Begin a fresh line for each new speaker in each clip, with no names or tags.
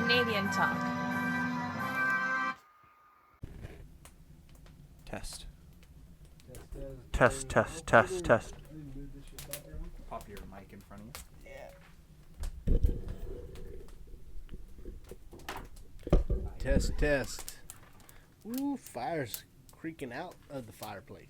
Canadian talk.
Test. Test, test, test, test. Pop your mic in front of you.
Test, test. Ooh, fire's creaking out of the fireplace.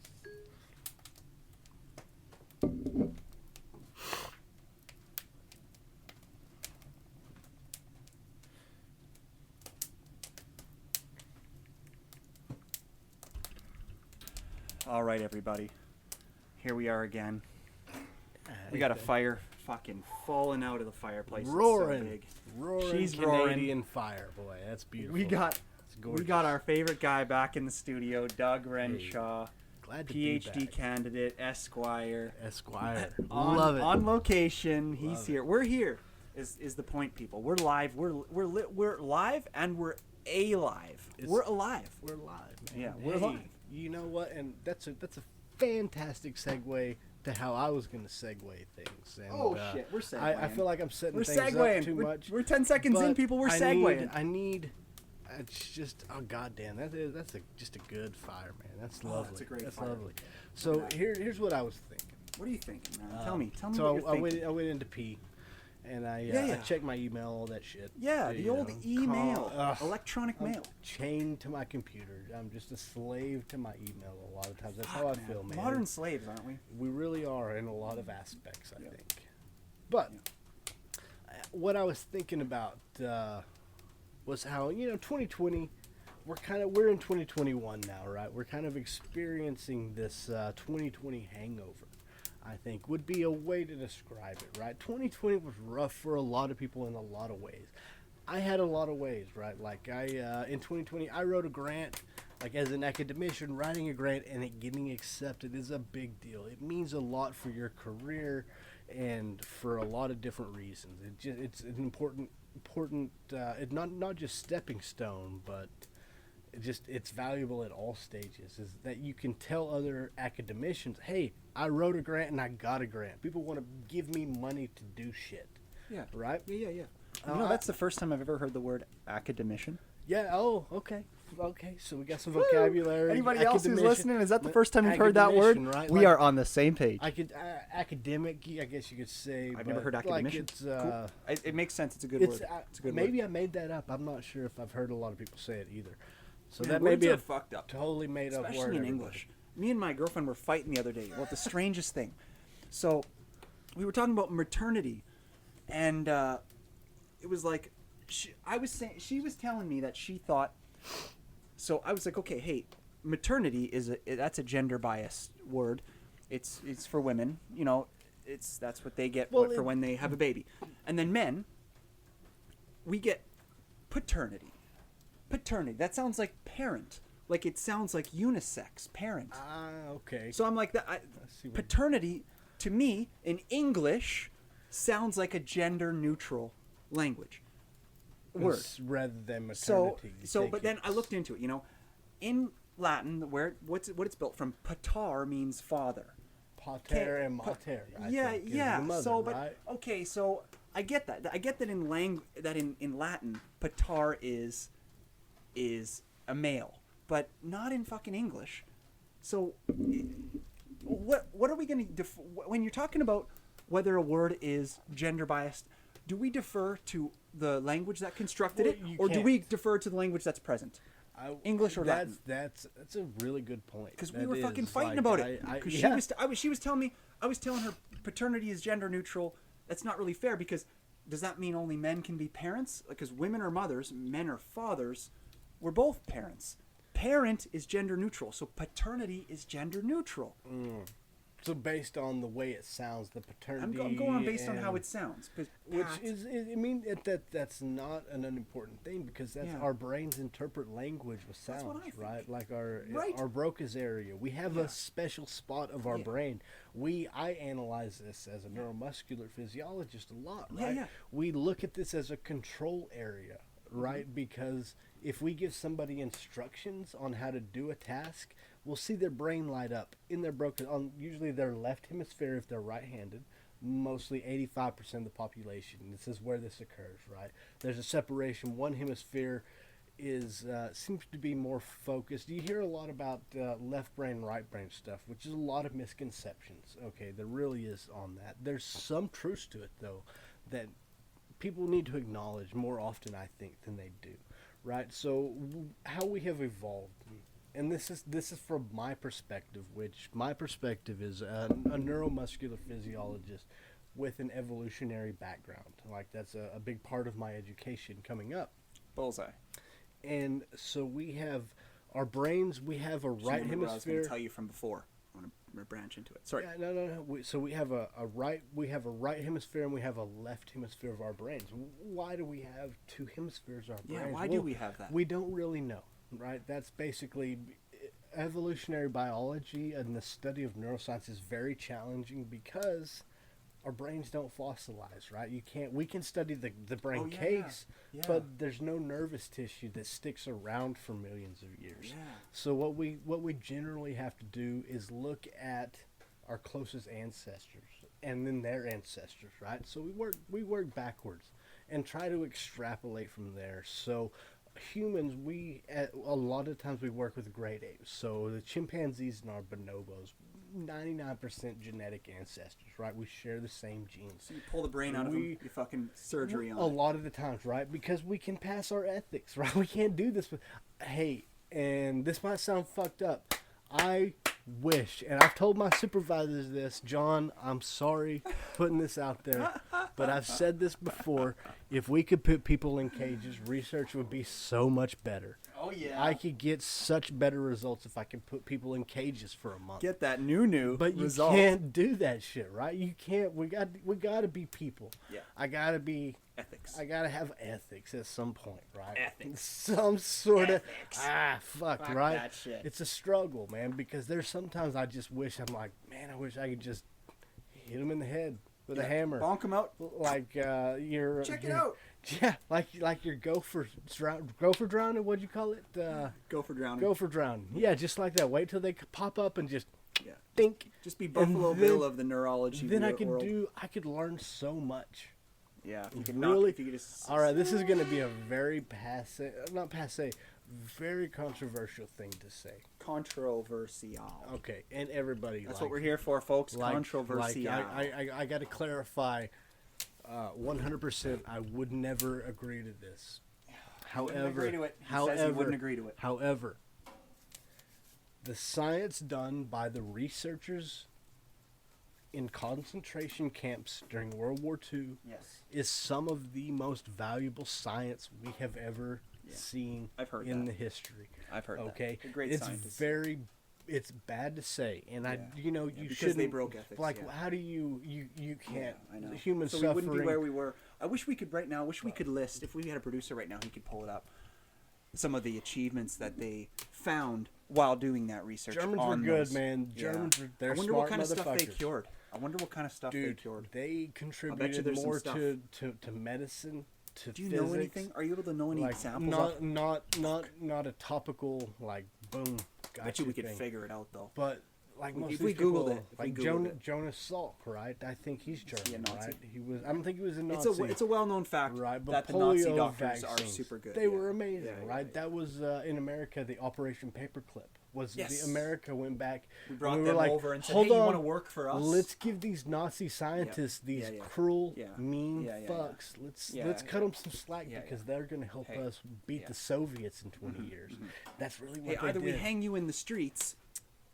All right, everybody. Here we are again. We got a fire fucking falling out of the fireplace.
Roaring.
It's so big.
Roaring
She's
Canadian fire, boy. That's beautiful.
We got
gorgeous.
our favorite guy back in the studio, Doug Renshaw,
Glad to be
PhD
back.
candidate, Esquire.
Love it.
On location. He's
Love
here. We're here. Is the point, people? We're live. We're live and we're alive. We're alive.
We're live, man.
Yeah, we're
Hey,
live.
You know what? And that's a fantastic segue to how I was going to segue things. And,
Shit, we're segueing.
I feel like I'm setting
We're
things
segueing.
up too much.
We're 10 seconds in,
but
people. We're
I
segueing.
It's just, oh goddamn, that's just a good fire, man. That's
Oh,
lovely.
that's a great
That's
fire.
lovely. So here's what I was thinking.
What are you thinking, man? Tell me
So
what you're thinking.
I went into pee, and I
Yeah.
checked my email, all that shit.
Yeah, the old email,
Ugh.
electronic
I'm
mail.
chained to my computer. I'm just a slave to my email a lot of times. That's how I feel, man.
Modern slaves, aren't we?
We really are in a lot of aspects, I think. But what I was thinking about was how 2020. We're in 2021 now, right? We're kind of experiencing this 2020 hangover, I think, would be a way to describe it, right? 2020 was rough for a lot of people in a lot of ways. I had a lot of ways, right? Like in 2020, I wrote a grant. Like as an academician, writing a grant and it getting accepted is a big deal. It means a lot for your career and for a lot of different reasons. It's an important. It's not just stepping stone, but it's valuable at all stages. Is that you can tell other academicians, hey, I wrote a grant and I got a grant. People want to give me money to do shit.
Yeah.
Right?
Yeah. That's the first time I've ever heard the word academician.
Yeah. Oh, okay. Okay. So we got some vocabulary.
Anybody else who's
Academician.
listening? Is that the first time you've heard that word?
Academician, right?
We
Like,
are on the same page.
academic, I guess you could say.
I've never heard
like
academician.
it's,
Cool. It makes sense. It's a good word. It's a good
maybe
word.
I made that up. I'm not sure if I've heard a lot of people say it either. So
Man,
that may
words
be
are
a
fucked up.
totally made up
Especially
word.
in
everybody.
English. Me and my girlfriend were fighting the other day about the strangest thing. So we were talking about maternity, and it was like she was telling me that she thought. So I was like, okay, hey, maternity that's a gender biased word. It's for women. That's what they get for when they have a baby, and then men. We get paternity. Paternity. That sounds like parent. Like it sounds like unisex parent.
Okay.
So I'm like that. Paternity, to me, in English, sounds like a gender neutral language word.
Rather than maternity.
But then I looked into it. In Latin, what it's built from, pater means father.
Pater and mater. I think, is
Yeah.
the mother,
So,
right?
okay, so I get that. I get that in Latin, pater is a male, but not in fucking English. So, what are we going to when you're talking about whether a word is gender biased? Do we defer to the language that constructed it, or do we defer to the language that's present? English or Latin?
That's a really good point.
Because we were fucking fighting about it. Because she was telling me, I was telling her paternity is gender neutral. That's not really fair because does that mean only men can be parents? Because women are mothers, men are fathers. We're both parents. Parent is gender neutral, so paternity is gender neutral.
So based on the way it sounds, the paternity.
I'm going on based on how it sounds.
Which is, I mean, that's not an unimportant thing because our brains interpret language with sounds, right? Like our Broca's area, we have a special spot of our brain. I analyze this as a neuromuscular physiologist a lot, right? We look at this as a control area, right? Because if we give somebody instructions on how to do a task, we'll see their brain light up in their Broca, on usually their left hemisphere if they're right-handed, mostly 85% of the population. This is where this occurs, right? There's a separation. One hemisphere is seems to be more focused. You hear a lot about left brain, right brain stuff, which is a lot of misconceptions. Okay, there really is on that. There's some truth to it, though, that people need to acknowledge more often, I think, than they do, right? So how we have evolved, and this is from my perspective, which my perspective is a neuromuscular physiologist with an evolutionary background. Like, that's a big part of my education coming up.
Bullseye.
And so we have our brains. We have a right
What I was going
hemisphere.
to tell you from before. I want to branch into it. Sorry.
Yeah, no. So we have a right. We have a right hemisphere and we have a left hemisphere of our brains. Why do we have two hemispheres of our brains?
Yeah. Why do we have that?
We don't really know, right? That's basically evolutionary biology, and the study of neuroscience is very challenging because our brains don't fossilize, right? We can study the brain case, but there's no nervous tissue that sticks around for millions of years.
Yeah.
So what we generally have to do is look at our closest ancestors and then their ancestors, right? So we work backwards and try to extrapolate from there. So humans, a lot of times we work with great apes. So the chimpanzees and our bonobos, 99% genetic ancestors, right? We share the same genes.
So you pull the brain out of them, you fucking surgery on
a
it.
lot of the times, right? Because we can pass our ethics, right? We can't do this. Hey, and this might sound fucked up. I wish, and I've told my supervisors this, John, I'm sorry putting this out there, but I've said this before. If we could put people in cages, research would be so much better.
Oh, yeah.
I could get such better results if I could put people in cages for a month.
Get that new
But you
result.
can't do that shit, right? You can't. We got to be people.
Yeah.
I got to be
Ethics.
I got to have ethics at some point, right?
Ethics.
Some sort
Ethics.
of fuck,
Fuck
right?
that shit.
It's a struggle, man, because there's sometimes I just wish I wish I could just hit him in the head with a hammer.
Bonk them out.
Like you're
Check it out.
Yeah, like your gopher drowning. What'd you call it?
Go for drowning.
Gopher drowning. Yeah, just like that. Wait till they pop up and just think.
Just be Buffalo
then-
Bill of the neurology
Then
world.
I could learn so much.
Yeah, if you could
Really?
if you could just.
All right, this is going to be a very very controversial thing to say.
Controversial.
Okay, and everybody.
That's what we're here for, folks. Controversial.
I got to clarify. 100%. I would never agree to this.
Wouldn't agree to it. He says he wouldn't agree to it.
However, the science done by the researchers in concentration camps during World War II
Yes.
is some of the most valuable science we have ever seen
I've heard
in
that.
the history.
I've heard
Okay,
that. A great
it's
scientist.
it's bad to say, and you
because
shouldn't.
they broke ethics,
Like,
yeah.
how do you can't?
I know.
The human
so
suffering.
we wouldn't be where we were. I wish we could right now. I wish we could list. If we had a producer right now, he could pull it up. Some of the achievements that they found while doing that research.
Germans
on
were good,
those.
man.
Yeah.
Germans were. They're
I wonder
smart
what kind of stuff they
motherfuckers.
cured. I wonder what kind of stuff they
Dude,
cured.
they contributed
there's some
more
stuff.
to medicine, to
Do you
physics.
know anything? Are you able to know any
Like,
examples?
not a topical like boom.
I bet you we could
thing.
figure it out though.
But like most
If
of
we
these people,
Googled it, if we
like
Googled it.
Jonas Salk, right? I think he's
he a
German,
Nazi?
right? He was. I don't think he was a Nazi.
It's a well-known fact
right, but
that the
polio
Nazi doctors are
vaccines,
super good.
They
yeah.
were amazing,
Yeah,
right?
yeah.
That was in America. The Operation Paperclip was
Yes.
the America went back.
We brought
and we
them
were like,
over and said,
"Hold
"Hey, you
on,
want to work for us?"
Let's give these Nazi scientists, these
Yeah, yeah.
cruel,
Yeah.
mean
Yeah, yeah, yeah.
fucks. Let's
Yeah,
cut them some slack
Yeah,
because
yeah.
they're going to help
Hey,
us beat
yeah.
the Soviets in 20 years. That's really what
Hey,
they
either
did.
we hang you in the streets,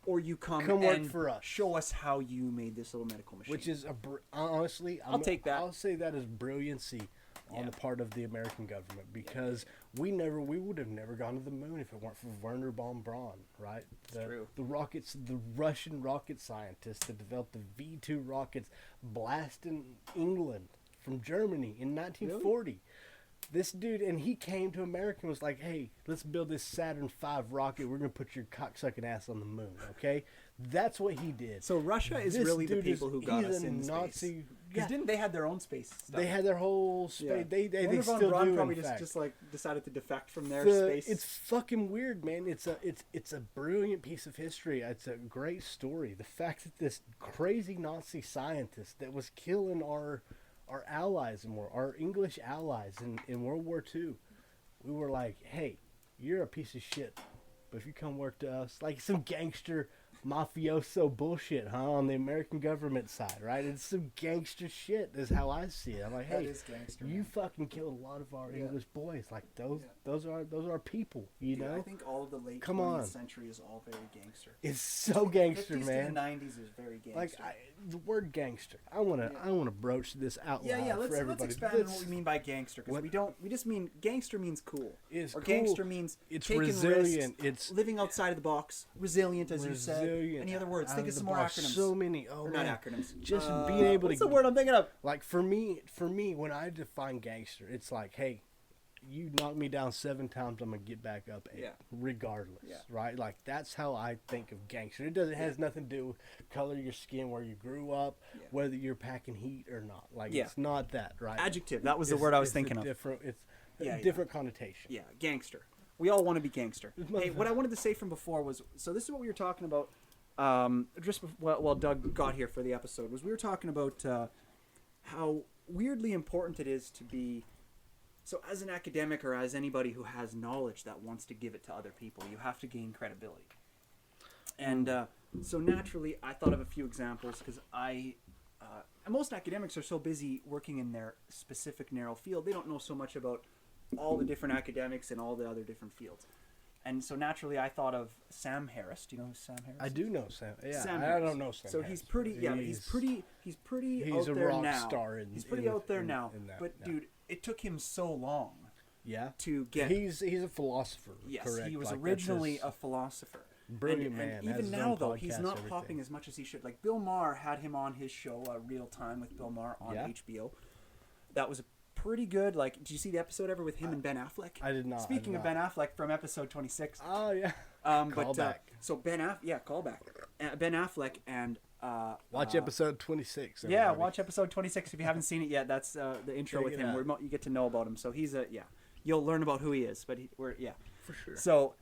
or you come
work
and
for us.
show us how you made this little medical machine.
Which is honestly,
I'll take that.
I'll say that is brilliancy on
Yeah.
the part of the American government because we would have never gone to the moon if it weren't for Werner von Braun, right?
true.
The Russian rocket scientist that developed the V2 rockets blasting England from Germany in 1940. This dude, and he came to America and was like, "Hey, let's build this Saturn V rocket. We're gonna put your cocksucking ass on the moon." Okay, that's what he did.
So Russia is
This
really the
dude
people who got
he's
us
a
in
Nazi.
space. Because didn't they had their own space stuff?
They had their whole space.
Yeah.
They
Wonder
still
Von Braun
do.
probably
in fact.
just like decided to defect from their
The-
space.
It's fucking weird, man. It's a brilliant piece of history. It's a great story. The fact that this crazy Nazi scientist that was killing our allies and our English allies in World War II, we were like, hey, you're a piece of shit, but if you come work to us, like some gangster mafioso bullshit, huh? On the American government side, right? It's some gangster shit. Is how I see it. I'm like,
That
hey,
is gangster,
you
man.
fucking killed a lot of our
Yeah.
English boys. Like those,
Yeah.
those are people. You
Dude,
know,
I think all of the late
Come
20th
on.
century is all very gangster.
it's so gangster,
50s
man.
to the 90s is very gangster.
Like the word gangster. I wanna broach this out
yeah,
loud
yeah.
for
Let's
everybody.
expand on what we mean by gangster, because we just mean gangster means cool.
It's
or
cool.
gangster means
It's
taking
resilient.
risks,
It's
living outside of the box, resilient, as you said.
resilient.
Any other words?
Out
Think of
the
some more
box.
acronyms.
So many. Oh
Or
man.
not acronyms.
Just being able
what's
to.
the word I'm thinking of?
Like for me, when I define gangster, it's like, hey, you knock me down 7 times, I'm gonna get back up 8,
Yeah.
regardless,
Yeah.
right? Like that's how I think of gangster. It doesn't has nothing to do with color of your skin, where you grew up,
Yeah.
whether you're packing heat or not. Like
Yeah.
it's not that, right?
Adjective. That was the
It's-
word I was
it's a
thinking of.
Different. It's
Yeah,
a
yeah.
different connotation.
Yeah, gangster. We all want to be gangster.
This
Hey,
motherfucker-
what I wanted to say from before was, so this is what we were talking about just while Doug got here for the episode, was we were talking about how weirdly important it is to be, so as an academic or as anybody who has knowledge that wants to give it to other people, you have to gain credibility. And so naturally, I thought of a few examples because most academics are so busy working in their specific narrow field, they don't know so much about all the different academics and all the other different fields. And so naturally, I thought of Sam Harris. Do you know who Sam Harris
I
is?
do know Sam. Yeah,
Sam
I
Harris.
don't know Sam.
So
Harris.
he's pretty. Yeah, he's pretty
He's
out
a
there
rock
now.
star
he's pretty out there now.
in that,
but
yeah.
dude, it took him so long
Yeah.
to get.
He's a philosopher.
Yes,
correct?
he was
Like, that's
originally
his
a philosopher.
brilliant man.
And
has
even
his
now,
own
though, he's
podcast,
not
everything.
popping as much as he should. Like Bill Maher had him on his show, Real Time with Bill Maher on
Yeah.
HBO. That was a pretty good. Like, did you see the episode ever with him and Ben Affleck?
I did not.
Speaking of Ben Affleck, from episode 26.
Oh yeah.
Callback. So callback. Ben Affleck and
Watch episode 26.
yeah,
everybody.
watch episode 26 if you haven't seen it yet. That's the intro
Check
with
it
him.
out.
Where you get to know about him. So he's you'll learn about who he is. But yeah.
for sure.
So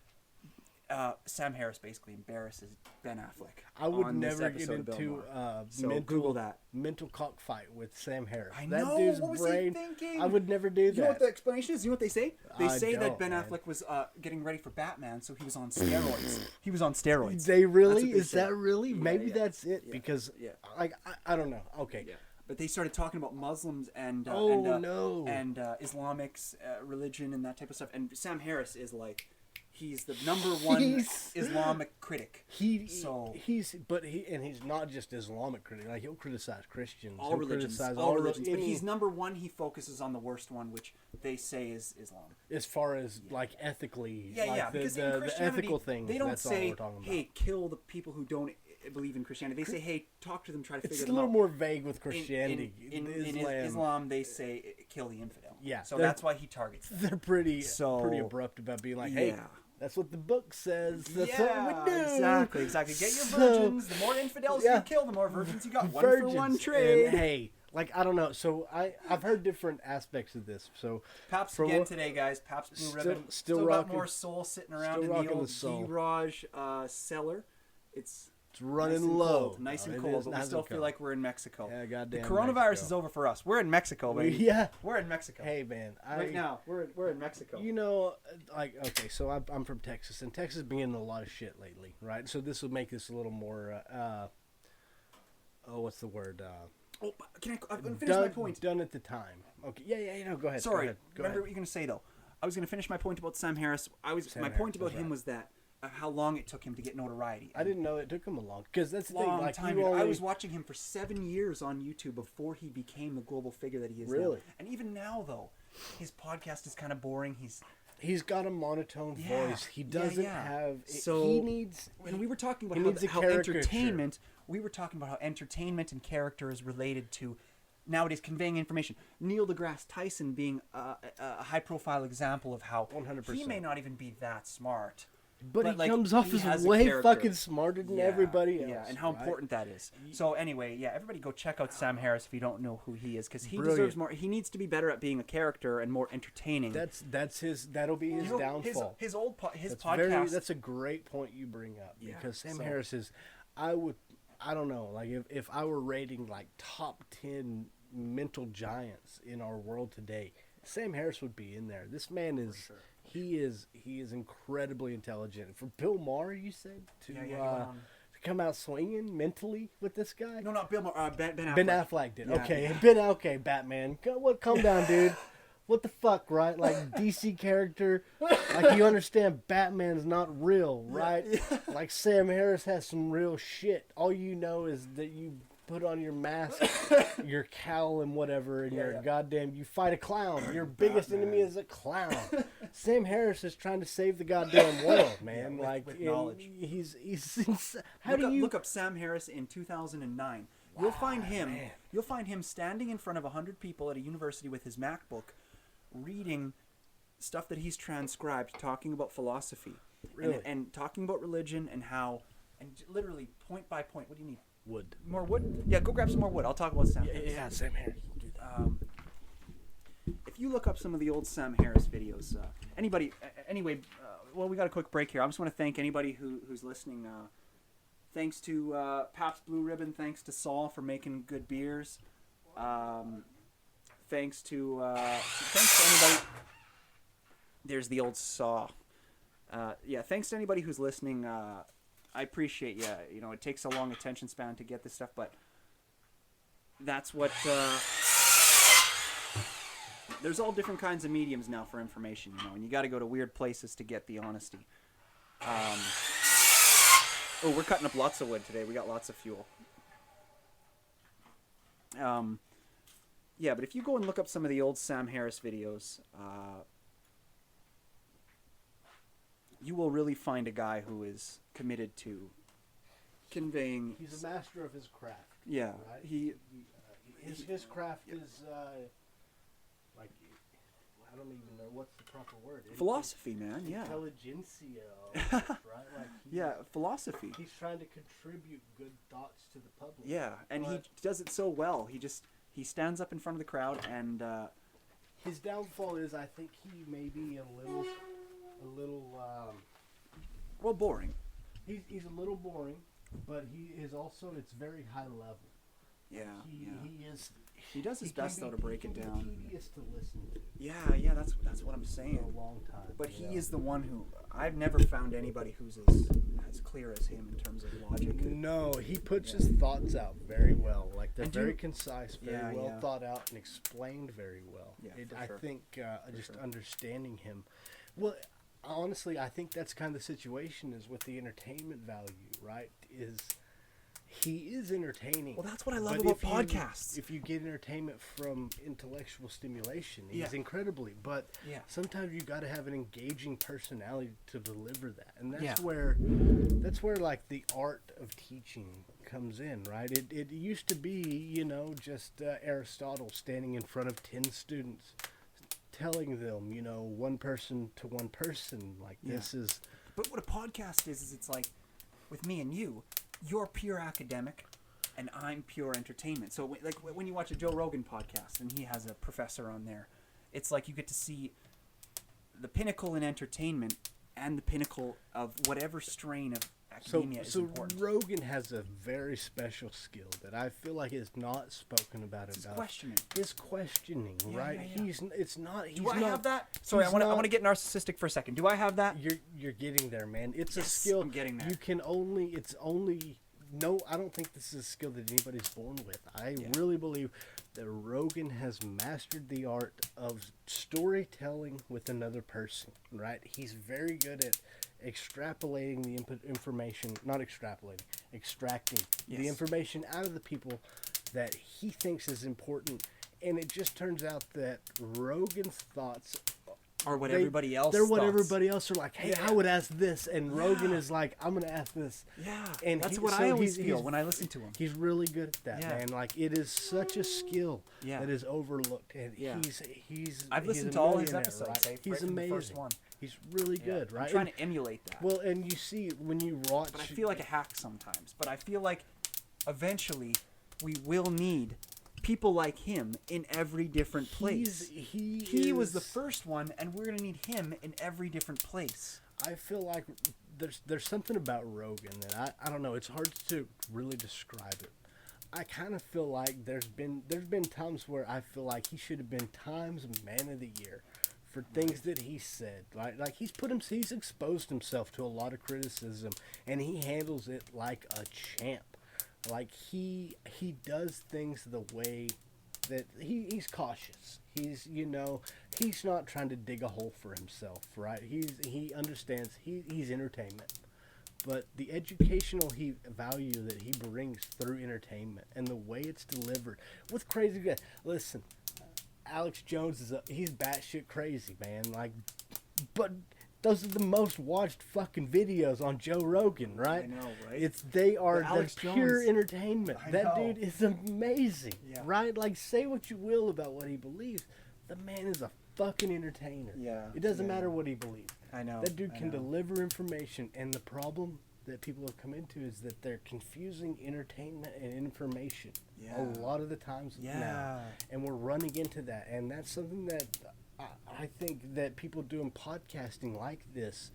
Sam Harris basically embarrasses Ben Affleck.
I would
on this
never get
episode of Bill
into
Maher. So Google
mental
that.
mental cockfight with Sam Harris.
I
that
know,
dude's
what was he
brain.
thinking?
I would never do that.
You know what the explanation is? You know what they say? They
I
say that
don't,
Ben
man.
Affleck was getting ready for Batman, so he was on steroids. He was on steroids.
They really?
That's what they
Is
say.
that really?
Yeah,
Maybe
yeah.
that's it.
Yeah,
Because
yeah.
like I don't know. Okay.
Yeah. But they started talking about Muslims and
no.
and Islamic's religion and that type of stuff. And Sam Harris is like, he's the number one
He's-
Islamic critic.
He's not just Islamic critic. Like he'll criticize Christians.
All
he'll
religions,
criticize
all religions. But
any-
he's number one. He focuses on the worst one, which they say is Islam.
as far as like ethically.
Yeah,
like
yeah.
The,
Because in
the
Christianity,
ethical things.
they don't
that's all
say,
we're talking about.
"Hey, kill the people who don't believe in Christianity." They say, "Hey, talk to them, try to
It's
figure
a
them
little
out."
more vague with Christianity.
In Islam, they say, "Kill the infidel."
Yeah,
So
they're-
that's why he targets them.
They're pretty
So-
abrupt about being like, hey,
Yeah.
that's what the book says. That's
yeah,
what we do.
exactly. Get your
So-
virgins. The more infidels
Yeah.
you kill, the more virgins you got. One
Virgins.
for one trade.
And, hey, like I don't know. So I've heard different aspects of this. So
Paps
for
again
what-
today, guys. Paps Blue
Still-
Ribbon.
still
got
rocking-
more soul sitting around
still
in the
rocking
old
the soul.
G-Raj cellar. It's
running
nice and
low.
cold, nice
No,
and
it
cold,
is
but we
nice
still
and
feel
cold.
like we're in Mexico.
Yeah,
The
goddamn.
coronavirus
Mexico.
is over for us. We're in Mexico, baby.
Yeah.
We're in Mexico.
Hey man,
right now we're in Mexico.
You know, like okay, so I'm from Texas, and Texas has been getting a lot of shit lately, right? So this will make this a little more. What's the word?
Oh, can I'm gonna finish my point.
Done at the time. Okay, yeah. No, go ahead.
Sorry,
Go ahead.
remember what you're gonna say though. I was gonna finish my point about Sam Harris.
Sam
My point
Harris,
about
that's
him
right.
was that how long it took him to get notoriety.
I didn't know it took him a long, because that's the thing.
Long
Like
time.
you only,
I was watching him for 7 years on YouTube before he became the global figure that he is now.
Really?
And even now, though, his podcast is kind of boring.
He's got a monotone
Yeah,
voice. He doesn't
yeah.
have.
So
he needs.
When we were talking
he
about
needs a
how
caricature.
entertainment, we were talking about how entertainment and character is related to nowadays conveying information. Neil deGrasse Tyson being a high-profile example of how
100%.
he may not even be that smart,
But he
like,
comes off
he has
as
a
way
character.
fucking smarter than everybody else.
Yeah, and how
right?
important that is. So anyway, yeah, everybody go check out Sam Harris if you don't know who he is, because he
Brilliant.
deserves more. He needs to be better at being a character and more entertaining.
That'll be his downfall.
His podcast.
That's a great point you bring up, because Sam
so-
Harris is. I don't know, like if I were rating like top 10 mental giants in our world today, Sam Harris would be in there. This man is.
sure.
He is incredibly intelligent. For Bill Maher, you said to come out swinging mentally with this guy.
No, not Bill Maher. Ben Affleck.
Ben Affleck did.
Yeah.
Okay, Batman. Calm down, dude. What the fuck, right? Like DC character, like you understand Batman's not real, right?
Yeah.
Like Sam Harris has some real shit. All you know is that you put on your mask, your cowl and whatever, and you fight a clown. Your biggest enemy is a clown. Sam Harris is trying to save the goddamn world, man.
with knowledge.
He's
Look up Sam Harris in 2009. You'll find him.
man.
You'll find him standing in front of 100 people at a university with his MacBook, reading stuff that he's transcribed, talking about philosophy,
Really?
and talking about religion and how, and literally point by point. What do you need?
wood.
More wood? Yeah, go grab some more wood. I'll talk about Sam Harris.
Yeah, Sam Harris.
If you look up some of the old Sam Harris videos, well, we got a quick break here. I just want to thank anybody who's listening. Thanks to Pabst Blue Ribbon. Thanks to Saul for making good beers. Thanks to anybody. There's the old saw. Thanks to anybody who's listening. I appreciate you. You know, it takes a long attention span to get this stuff, but that's what. There's all different kinds of mediums now for information, you know, and you got to go to weird places to get the honesty. We're cutting up lots of wood today. We got lots of fuel. But if you go and look up some of the old Sam Harris videos, you will really find a guy who is committed to conveying.
He's a master of his craft.
Yeah,
right? His craft is like, I don't even know what's the proper word.
Philosophy, man. Yeah.
Intelligentsia, right? Like
philosophy.
He's trying to contribute good thoughts to the public.
Yeah, and he does it so well. He stands up in front of the crowd, and
his downfall is, I think he may be a little
boring.
He's a little boring, but he is also, it's very high level.
Yeah,
he is.
He does his best though to break it down.
Tedious to listen to.
Yeah, that's what I'm saying.
For a long time.
But he is the one who I've never found anybody who's as clear as him in terms of logic.
No, he puts his thoughts out very well. Like they're very concise, very well thought out, and explained very well.
Yeah,
I think just understanding him. Well, honestly, I think that's kind of the situation is with the entertainment value, right? He is entertaining.
Well, that's what I love about podcasts.
If you get entertainment from intellectual stimulation, he's incredibly. But sometimes you got to have an engaging personality to deliver that, and that's where like the art of teaching comes in, right? It used to be, just Aristotle standing in front of 10 students, telling them, one person to one person, like this is.
But what a podcast is it's like, with me and you. You're pure academic, and I'm pure entertainment. So, like when you watch a Joe Rogan podcast and he has a professor on there, it's like you get to see the pinnacle in entertainment and the pinnacle of whatever strain of academia is important.
So Rogan has a very special skill that I feel like is not spoken about enough.
His questioning.
His questioning, right?
Yeah.
Do
I have that? Sorry, I want to get narcissistic for a second. Do I have that?
You're getting there, man. It's a skill.
I'm getting there.
I don't think this is a skill that anybody's born with. I really believe that Rogan has mastered the art of storytelling with another person, right? He's very good at extrapolating the extracting the information out of the people that he thinks is important. And it just turns out that Rogan's thoughts
are what everybody else
they're what
thoughts.
Everybody else are like, hey, I would ask this, and Rogan is like, I'm gonna ask this. And
that's what I always feel when I listen to him.
He's really good at that, man. Like, it is such a skill that is overlooked, and I've
listened to all his episodes.
Right? He's amazing.
The first one.
He's really good, right?
I'm trying to emulate that.
Well, and you see when you watch,
but I feel like a hack sometimes. But I feel like eventually we will need people like him in every different place. He was the first one, and we're gonna need him in every different place.
I feel like there's something about Rogan that I don't know. It's hard to really describe it. I kind of feel like there's been times where I feel like he should have been Times Man of the Year for things that he said. Like he's exposed himself to a lot of criticism, and he handles it like a champ. Like he does things the way that he's cautious. He's he's not trying to dig a hole for himself, right? He understands he's entertainment. But the educational value that he brings through entertainment and the way it's delivered with crazy guys. Listen, Alex Jones he's batshit crazy, man. Like, but those are the most watched fucking videos on Joe Rogan, right?
I know, right?
They're pure entertainment. That dude is amazing, right? Like, say what you will about what he believes, the man is a fucking entertainer.
Yeah.
It doesn't matter what he believes.
I know.
That dude can deliver information, and the problem that people have come into is that they're confusing entertainment and information a lot of the times now. And we're running into that, and that's something that I think that people doing podcasting like this,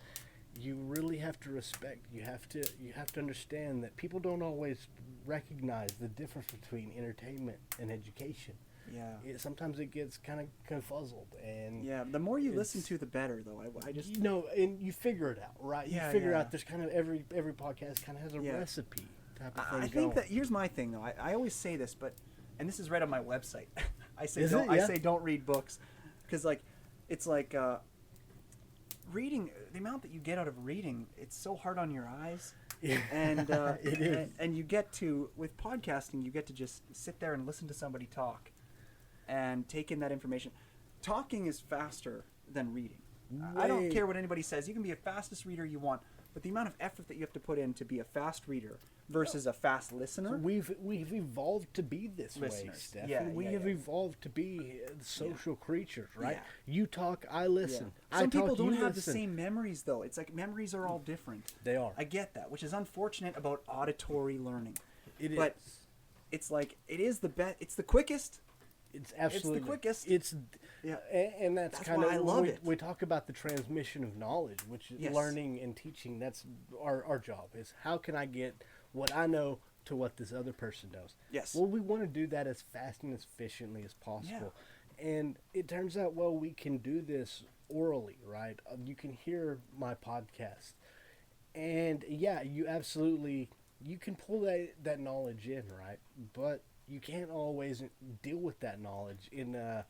you really have to respect. You have to understand that people don't always recognize the difference between entertainment and education. Yeah. Sometimes it gets kind of confuzzled, and
the more you listen to, the better. Though I just
and you figure it out, right? You figure out there's kind of every podcast kind of has a recipe type of thing.
I think that here's my thing though. I always say this, and this is right on my website. I say don't read books, because it's like reading, the amount that you get out of reading, it's so hard on your eyes. And
it is.
And you get to, with podcasting, you get to just sit there and listen to somebody talk and take in that information. Talking is faster than reading. I don't care what anybody says. You can be the fastest reader you want, but the amount of effort that you have to put in to be a fast reader versus a fast listener.
So we've evolved to be this way, Stephan. We have evolved to be social creatures, right? You talk, I listen.
Some people don't have the same memories, though. It's like memories are all different.
They are.
I get that, which is unfortunate about auditory learning.
It is.
But it's like, it is the best. It's the quickest.
It's absolutely
the quickest.
And that's kind
why
of
I love it.
We talk about the transmission of knowledge, which is learning and teaching. That's our job. Is how can I get what I know to what this other person knows?
Yes.
Well, we want to do that as fast and as efficiently as possible. And it turns out, we can do this orally, right? You can hear my podcast, and you can pull that knowledge in, right? But you can't always deal with that knowledge in a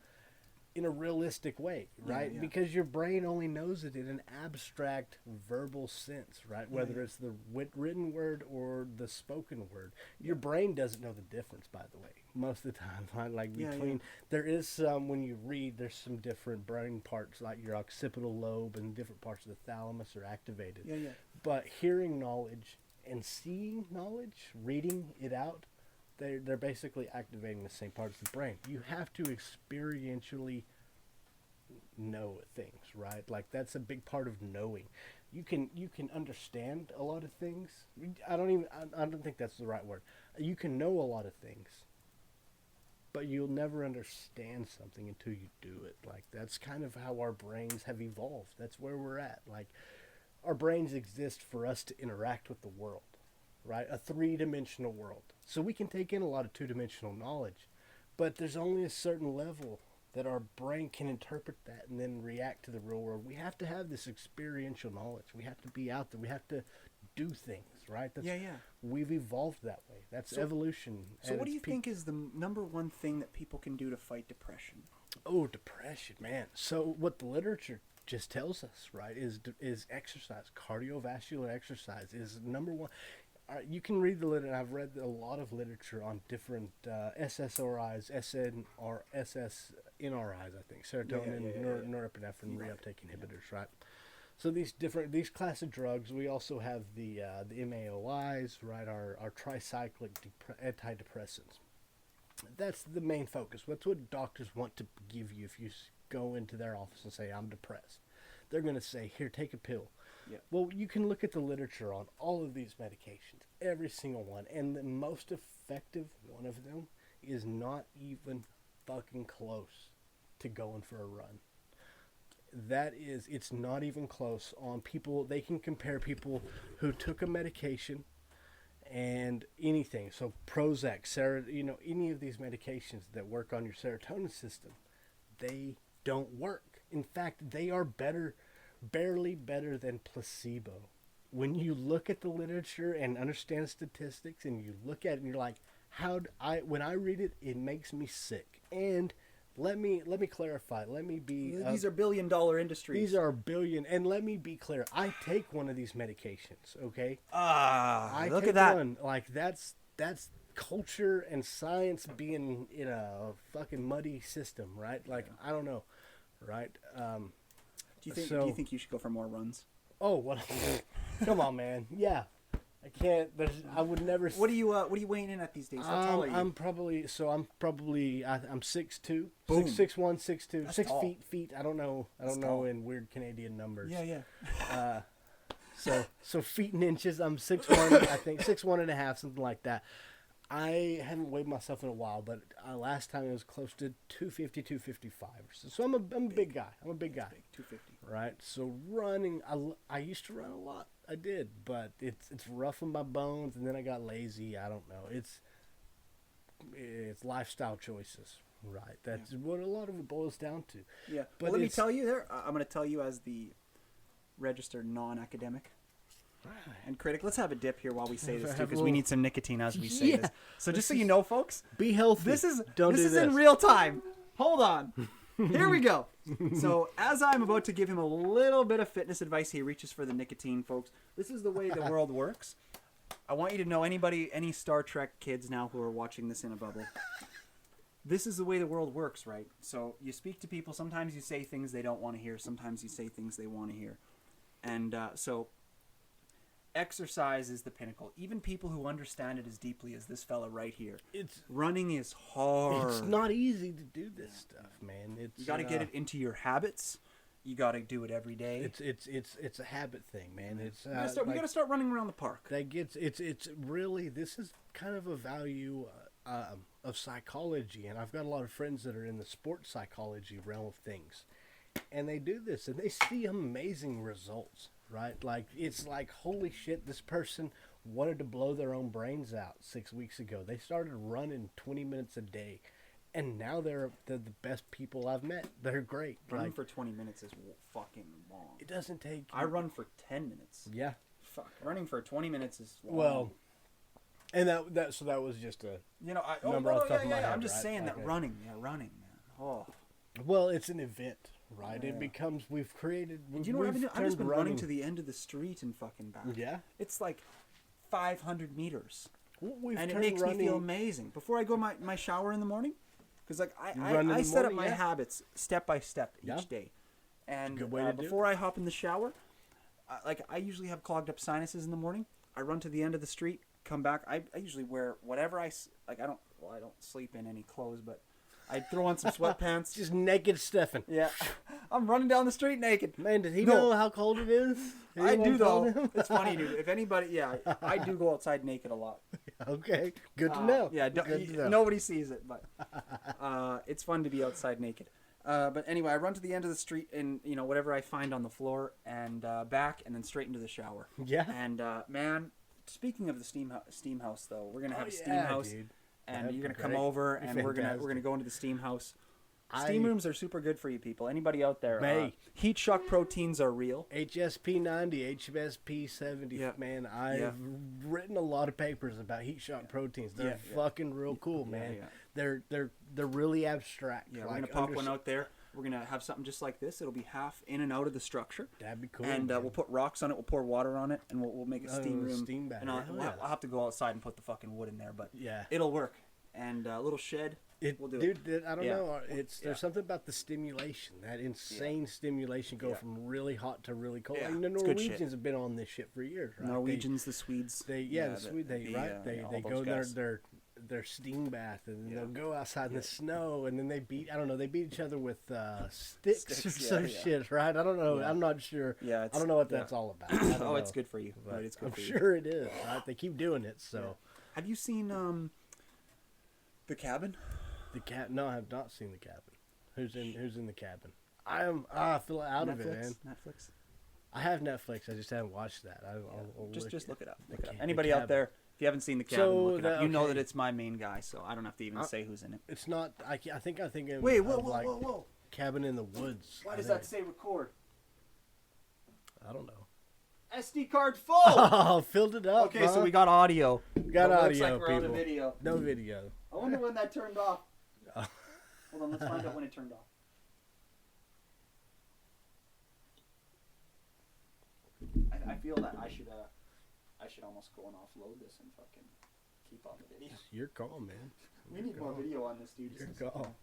realistic way, right? Because your brain only knows it in an abstract verbal sense, right? Whether it's the written word or the spoken word. Your brain doesn't know the difference, by the way, most of the time. Right? There is some, when you read, there's some different brain parts, like your occipital lobe and different parts of the thalamus are activated. But hearing knowledge and seeing knowledge, reading it out, they're basically activating the same parts of the brain. You have to experientially know things, right? Like, that's a big part of knowing. You can understand a lot of things. I don't think that's the right word. You can know a lot of things, but you'll never understand something until you do it. Like, that's kind of how our brains have evolved. That's where we're at. Like, our brains exist for us to interact with the world, right? A three-dimensional world. So we can take in a lot of two-dimensional knowledge, but there's only a certain level that our brain can interpret that and then react to the real world. We have to have this experiential knowledge. We have to be out there. We have to do things, right? We've evolved that way. That's evolution.
So what do you think is the number one thing that people can do to fight depression?
Oh, depression, man. So what the literature just tells us, right, is exercise. Cardiovascular exercise is number one. You can read the literature. I've read a lot of literature on different SSRIs, SNRIs, I think, serotonin, norepinephrine reuptake inhibitors, right? So these class of drugs. We also have the MAOIs, right? Our tricyclic antidepressants. That's the main focus. That's what doctors want to give you if you go into their office and say, I'm depressed. they're going to say, here, take a pill.
Yeah.
Well, you can look at the literature on all of these medications, every single one, and the most effective one of them is not even fucking close to going for a run. It's not even close on people. They can compare people who took a medication and anything. So Prozac, any of these medications that work on your serotonin system, they don't work. In fact, they are barely better than placebo. When you look at the literature and understand statistics and you look at it and you're like, when I read it, it makes me sick. And let me clarify. Let me be.
These are billion-dollar industries.
These are billion. And let me be clear. I take one of these medications. Okay.
I look
take
at that.
One. Like that's culture and science being in a fucking muddy system, right? Like I don't know, right?
Do you think you should go for more runs?
Oh, well, come on, man. Yeah. I can't. I would never.
What are you weighing in at these days? How tall are you?
I'm 6'2",
Boom.
6'1", 6'2",
That's
6
tall.
feet. I don't know
tall.
in weird Canadian numbers.
Yeah.
So feet and inches. I'm 6'1", I think 6'1.5", something like that. I haven't weighed myself in a while, but last time it was close to 250, 255. So I'm a big guy. I'm a big guy.
Big, 250.
Right. So running, I used to run a lot. I did, but it's rough on my bones, and then I got lazy. I don't know. It's lifestyle choices, right? That's what a lot of it boils down to.
Yeah.
But
let me tell you I'm going to tell you as the registered non-academic and critic. Let's have a dip here while we say this too, because we need some nicotine as we say this. So just so you know, folks,
be healthy.
This is in real time. Hold on. Here we go. So as I'm about to give him a little bit of fitness advice, he reaches for the nicotine, folks. This is the way the world works. I want you to know, any Star Trek kids now who are watching this in a bubble, this is the way the world works, right? So you speak to people. Sometimes you say things they don't want to hear. Sometimes you say things they want to hear. And so exercise is the pinnacle. Even people who understand it as deeply as this fella right here. Running is hard.
It's not easy to do this stuff, man.
You got to get it into your habits. You got to do it every day.
It's a habit thing, man. It's
we got to start running around the park.
It's really, this is kind of a value of psychology, and I've got a lot of friends that are in the sports psychology realm of things, and they do this and they see amazing results. Right? Like, it's like, holy shit, this person wanted to blow their own brains out 6 weeks ago. They started running 20 minutes a day, and now they're the best people I've met. They're great.
Running for 20 minutes is fucking long.
It doesn't take...
I run for 10 minutes.
Yeah.
Fuck. Running for 20 minutes is long.
Well, and that was just a number off the top of my head.
I'm just
right?
saying that
Okay.
running, man. Oh.
Well, it's an event. Right,
Yeah.
It becomes, we've created.
You know what I've been doing? I've just been
running
running to the end of the street and fucking back.
Yeah,
it's like 500 meters,
and
it makes me feel amazing. Before I go my shower in the morning, because like I set up my habits step by step each day, and before I hop in the shower, I usually have clogged up sinuses in the morning. I run to the end of the street, come back. I usually wear whatever I don't sleep in any clothes, but I throw on some sweatpants.
Just naked Stephan.
Yeah. I'm running down the street naked.
Man, did he know how cold it is?
I do, though. It's funny, dude. If anybody, I do go outside naked a lot.
Okay. Good to know.
Yeah, nobody sees it, but it's fun to be outside naked. But anyway, I run to the end of the street and, whatever I find on the floor and back and then straight into the shower.
Yeah.
And, man, speaking of the steam house, though, we're going to have a steam house.
Dude.
And you're gonna come over, and we're gonna go into the steam house. Steam rooms are super good for you people. Anybody out there? Heat shock proteins are real.
HSP 90, HSP 70.
Yeah.
Man, I've written a lot of papers about heat shock proteins. They're fucking real cool, man.
Yeah.
They're really abstract.
Yeah, we're gonna pop one out there. We're gonna have something just like this. It'll be half in and out of the structure.
That'd be cool.
And we'll put rocks on it. We'll pour water on it, and we'll make a steam room.
Steam bath.
And I'll have to go outside and put the fucking wood in there, but
yeah,
it'll work. And a little shed. We'll do
it. I don't know. There's something about the stimulation, that insane stimulation, go from really hot to really cold.
Yeah.
I mean, the Norwegians have been on this shit for years, right?
Norwegians, the Swedes.
The Swedes, they go there. their steam bath, and then
Yeah.
they'll go outside in the snow, and then they beat each other with sticks or some shit, right? I don't know.
Yeah.
I'm not sure.
Yeah,
I don't know what that's all about. I don't know.
it's good for you.
But
Right, it's good
I'm
for you.
sure it is. Right? They keep doing it. So
Have you seen The Cabin?
No, I have not seen The Cabin. Who's in The Cabin? I feel out of it, man.
Netflix.
I have Netflix. I just haven't watched that. I'll
Just look it up. Look it up.
The
Anybody out
Cabin.
there, if you haven't seen The Cabin,
So
look it up. You know
okay.
that it's my main guy, so I don't have to even say who's in it.
It's not. I think of
Wait,
whoa. Cabin in the Woods.
Why does that say record?
I don't know.
SD card full.
Oh, filled it up.
Okay,
huh?
so we got audio.
got
But it
audio,
looks like we're out of
people.
video.
No video.
I wonder when that turned off.
Oh.
Hold on, let's find out when it turned off. I feel that I should almost go and offload this and fucking keep on the video.
Your call, man.
We need more video on this, dude.
Your call.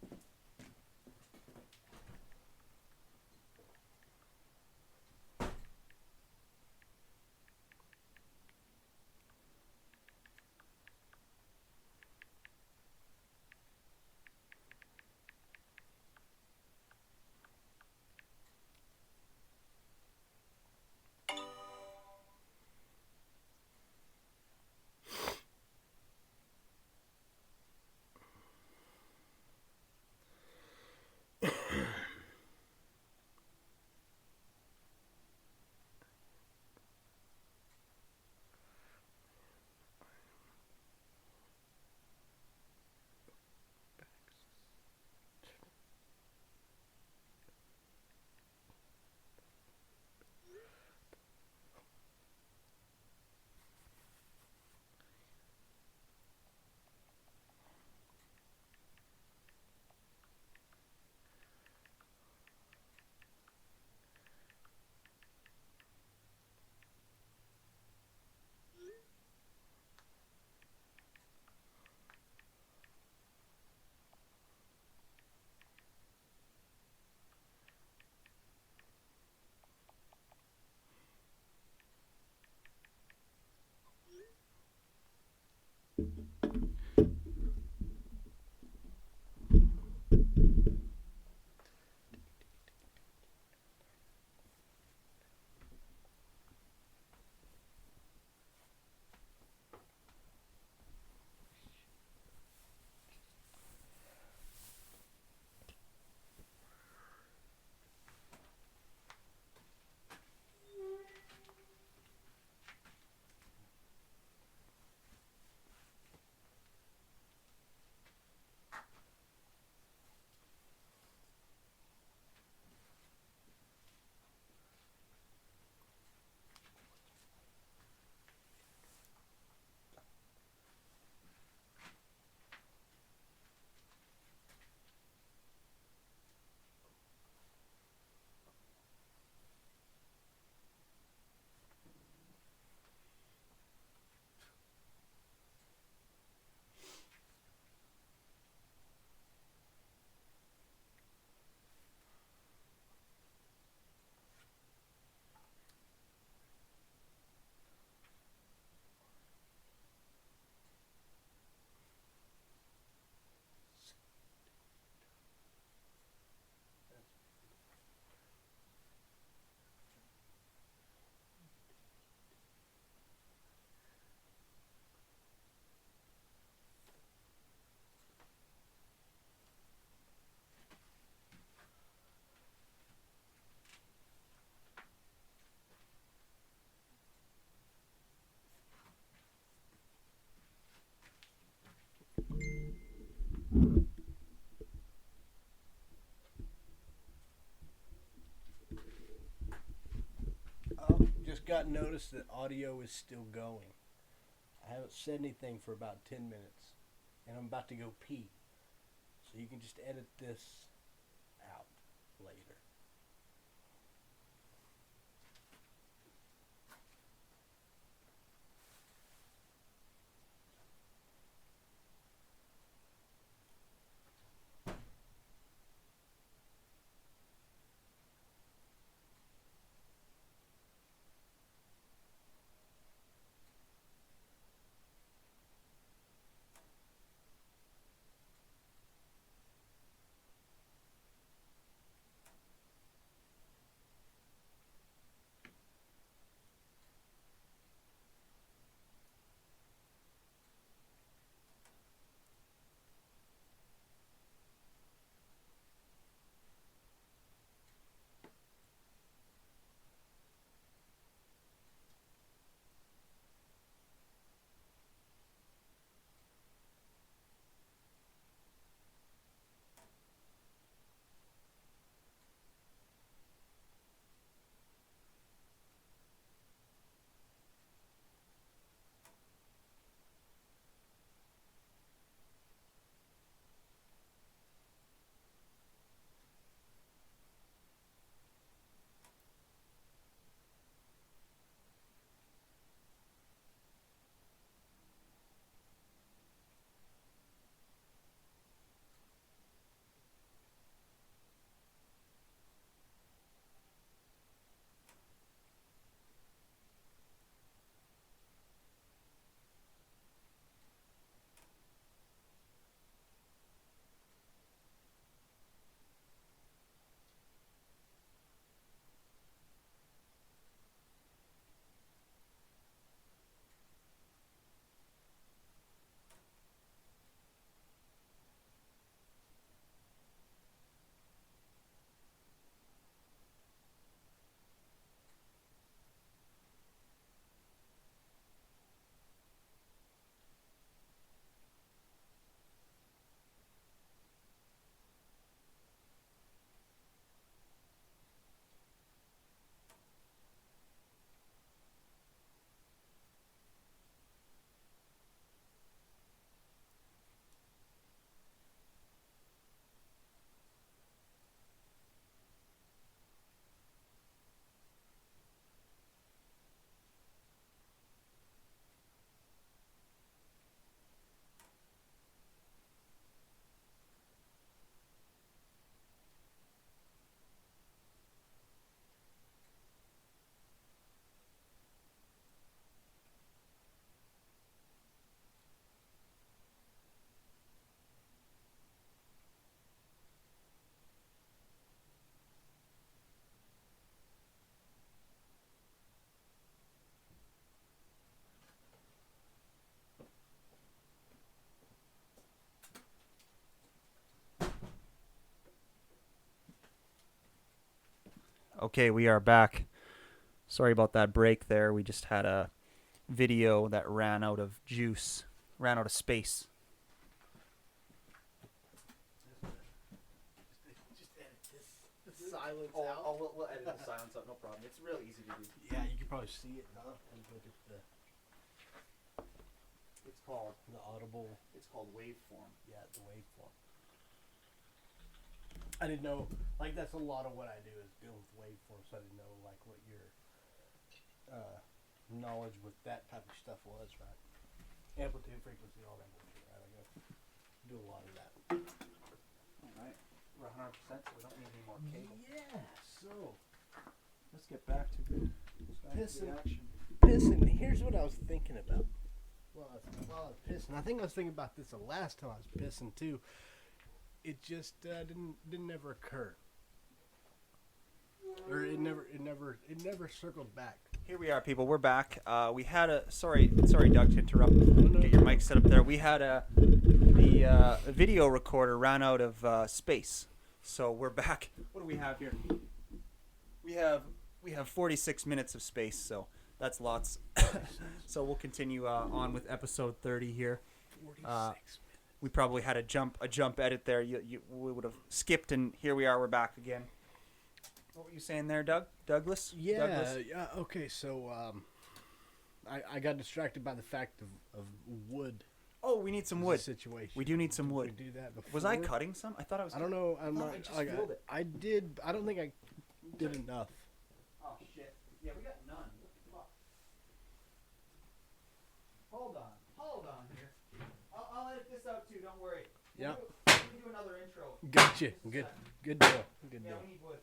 Just got notice that audio is still going. I haven't said anything for about 10 minutes, and I'm about to go pee. So you can just edit this out later.
Okay, we are back. Sorry about that break there. We just had a video that ran out of juice, ran out of space.
Just edit the silence out.
We'll edit the silence out, no problem. It's real easy to do.
Yeah, you can probably see it, huh? And look at the audible.
It's called waveform.
Yeah, the waveform. I didn't know, like, that's a lot of what I do is deal with waveforms, so I didn't know, like, what your knowledge with that type of stuff was, right? Amplitude, frequency, all that bullshit, right? I do a lot of that.
All right. We're 100%, so we don't need any more cable.
Yeah, so,
Let's get back to the action.
pissing, here's what I was thinking about. While I was pissing, I think I was thinking about this the last time I was pissing, too. It just didn't ever occur. Or it never circled back.
Here we are, people. We're back. We had a sorry, Doug, to interrupt. Get your mic set up there. We had the video recorder ran out of space, so we're back. What do we have here? We have 46 minutes of space, so that's lots. So we'll continue on with episode 30 here.
46.
We probably had a jump edit there. We would have skipped, and here we are. We're back again. What were you saying there, Douglas?
Yeah,
Douglas?
yeah. Okay, so I got distracted by the fact of wood.
Oh, we need some wood.
Situation.
We do need some wood.
Did we do that before?
Was I cutting some? I thought I was.
I don't know. I'm
No,
not.
I just
like,
filled it.
I did. I don't think I did enough.
Oh shit! Yeah, we got none. What the fuck? Hold on here. I'll edit this out too. Don't worry.
Yeah.
We'll do another intro.
Gotcha. Good deal. Good
Yeah,
deal.
we need wood.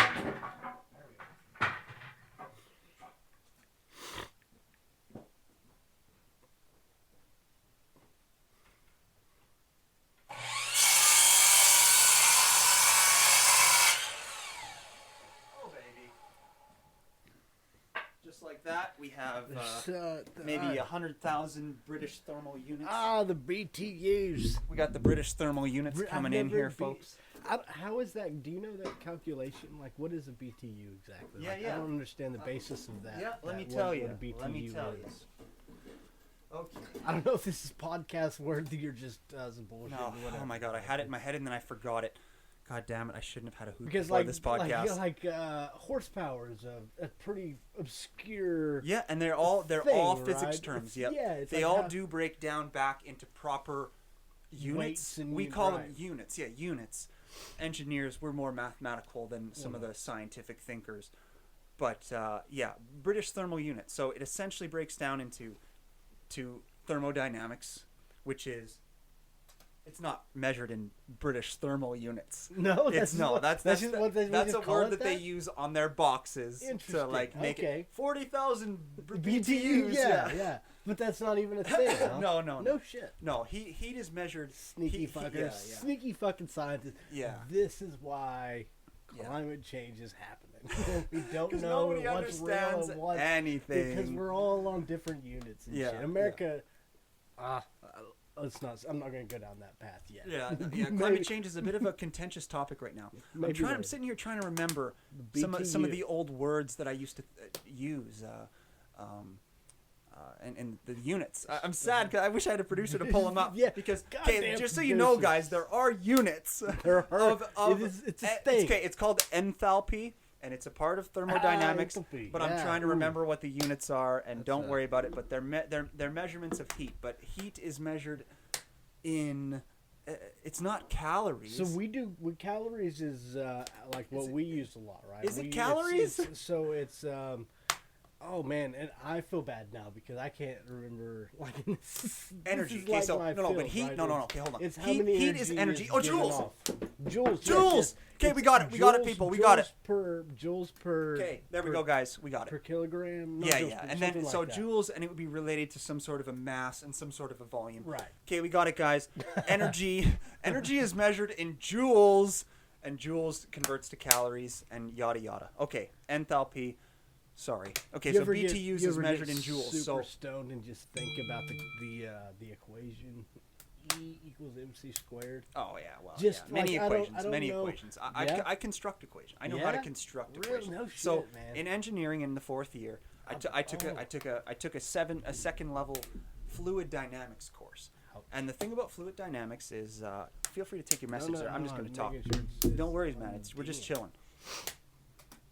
There we go. Oh baby. Just like that, we have maybe 100,000 British thermal units.
the BTUs.
We got the British thermal units coming in here, folks.
How is that? Do you know that calculation? Like, what is a BTU exactly?
Yeah,
like,
yeah.
I don't understand the basis of that.
Yeah, let me
that
tell
what
you.
a BTU
Let me tell you.
is.
Okay.
I don't know if this is podcast worthy or just some bullshit.
No,
or whatever.
oh my god, I had it in my head and then I forgot it. God damn it, I shouldn't have had a hoot
Because
before
like
this podcast.
like horsepower is a pretty obscure.
Yeah, and they're all
thing,
physics
right?
terms.
It's-
Yep.
yeah, it's
they
like
all
how-
do break down back into proper units.
Weights and
We call them
right.
units. Yeah, units. Engineers, we're more mathematical than some of the scientific thinkers. But yeah, British thermal unit. So it essentially breaks down into thermodynamics, which is it's not measured in British thermal units.
No,
That's
that's
that's
just what they
that's
just
a
call
word
it
that they use on their boxes to
Interesting.
like make
Okay.
it 40,000
BTUs.
BTUs.
Yeah. But that's not even a thing. Huh?
No
shit.
No, heat is measured.
Sneaky fuckers.
Yeah.
Sneaky fucking scientists.
Yeah.
This is why
Yeah.
climate change is happening. We don't
'Cause
know
nobody
what's real
understands
and what's
anything.
because we're all on different units and
Yeah,
shit. America. Let's not. I'm not going to go down that path yet.
Yeah,
Maybe-
climate change is a bit of a contentious topic right now.
Maybe
I'm
later.
sitting here trying to remember some of
BTU.
the old words that I used to use. And the units. I'm sad because I wish I had a producer to pull them up.
Yeah,
Because
goddamn
just so you know,
producers.
guys, there are units.
There are.
Of
It's a thing.
okay, it's called enthalpy, and it's a part of thermodynamics.
Enthalpy,
But I'm
yeah,
trying to
ooh.
remember what the units are, and
That's
don't worry about it. But they're measurements of heat. But heat is measured in. It's not calories.
So calories is like what we use a lot, right?
Is it
We-
calories?
So it's oh man, and I feel bad now because I can't remember like this
Energy.
is
Okay,
like
so
my
no,
field,
but heat.
right?
No.
It's-
Okay, hold on.
It's how
heat,
many
heat is energy. Oh,
given
joules.
off. Joules.
Joules. Okay, we got it. We got it, people. We got it.
Joules per.
Okay, there we
per-
go, guys. We got
Per
it.
kilogram. Not
Yeah,
joules,
yeah.
but
And then
something
so
like that.
joules, and it would be related to some sort of a mass and some sort of a volume.
Right.
Okay, we got it, guys. Energy is measured in joules, and joules converts to calories, and yada yada. Okay, enthalpy. Sorry. Okay,
You
so
ever get-
BTUs
you
is
ever
measured
get
in joules.
Super
So
stoned and just think about the equation E equals MC squared.
oh yeah, well
Just
yeah. Many
like, I don't-
equations,
I don't
many
know.
equations.
Yeah?
I construct equations. I know how to
Yeah?
construct
Really?
equations.
No shit,
so
man.
in engineering in the 4th year, I took a second level fluid dynamics course.
Ouch.
And the thing about fluid dynamics is, feel free to take your message
No,
there. I'm
no,
just going to
I'm
talk.
making sure it's-
No worries, man.
it's
We're just
damn.
chilling.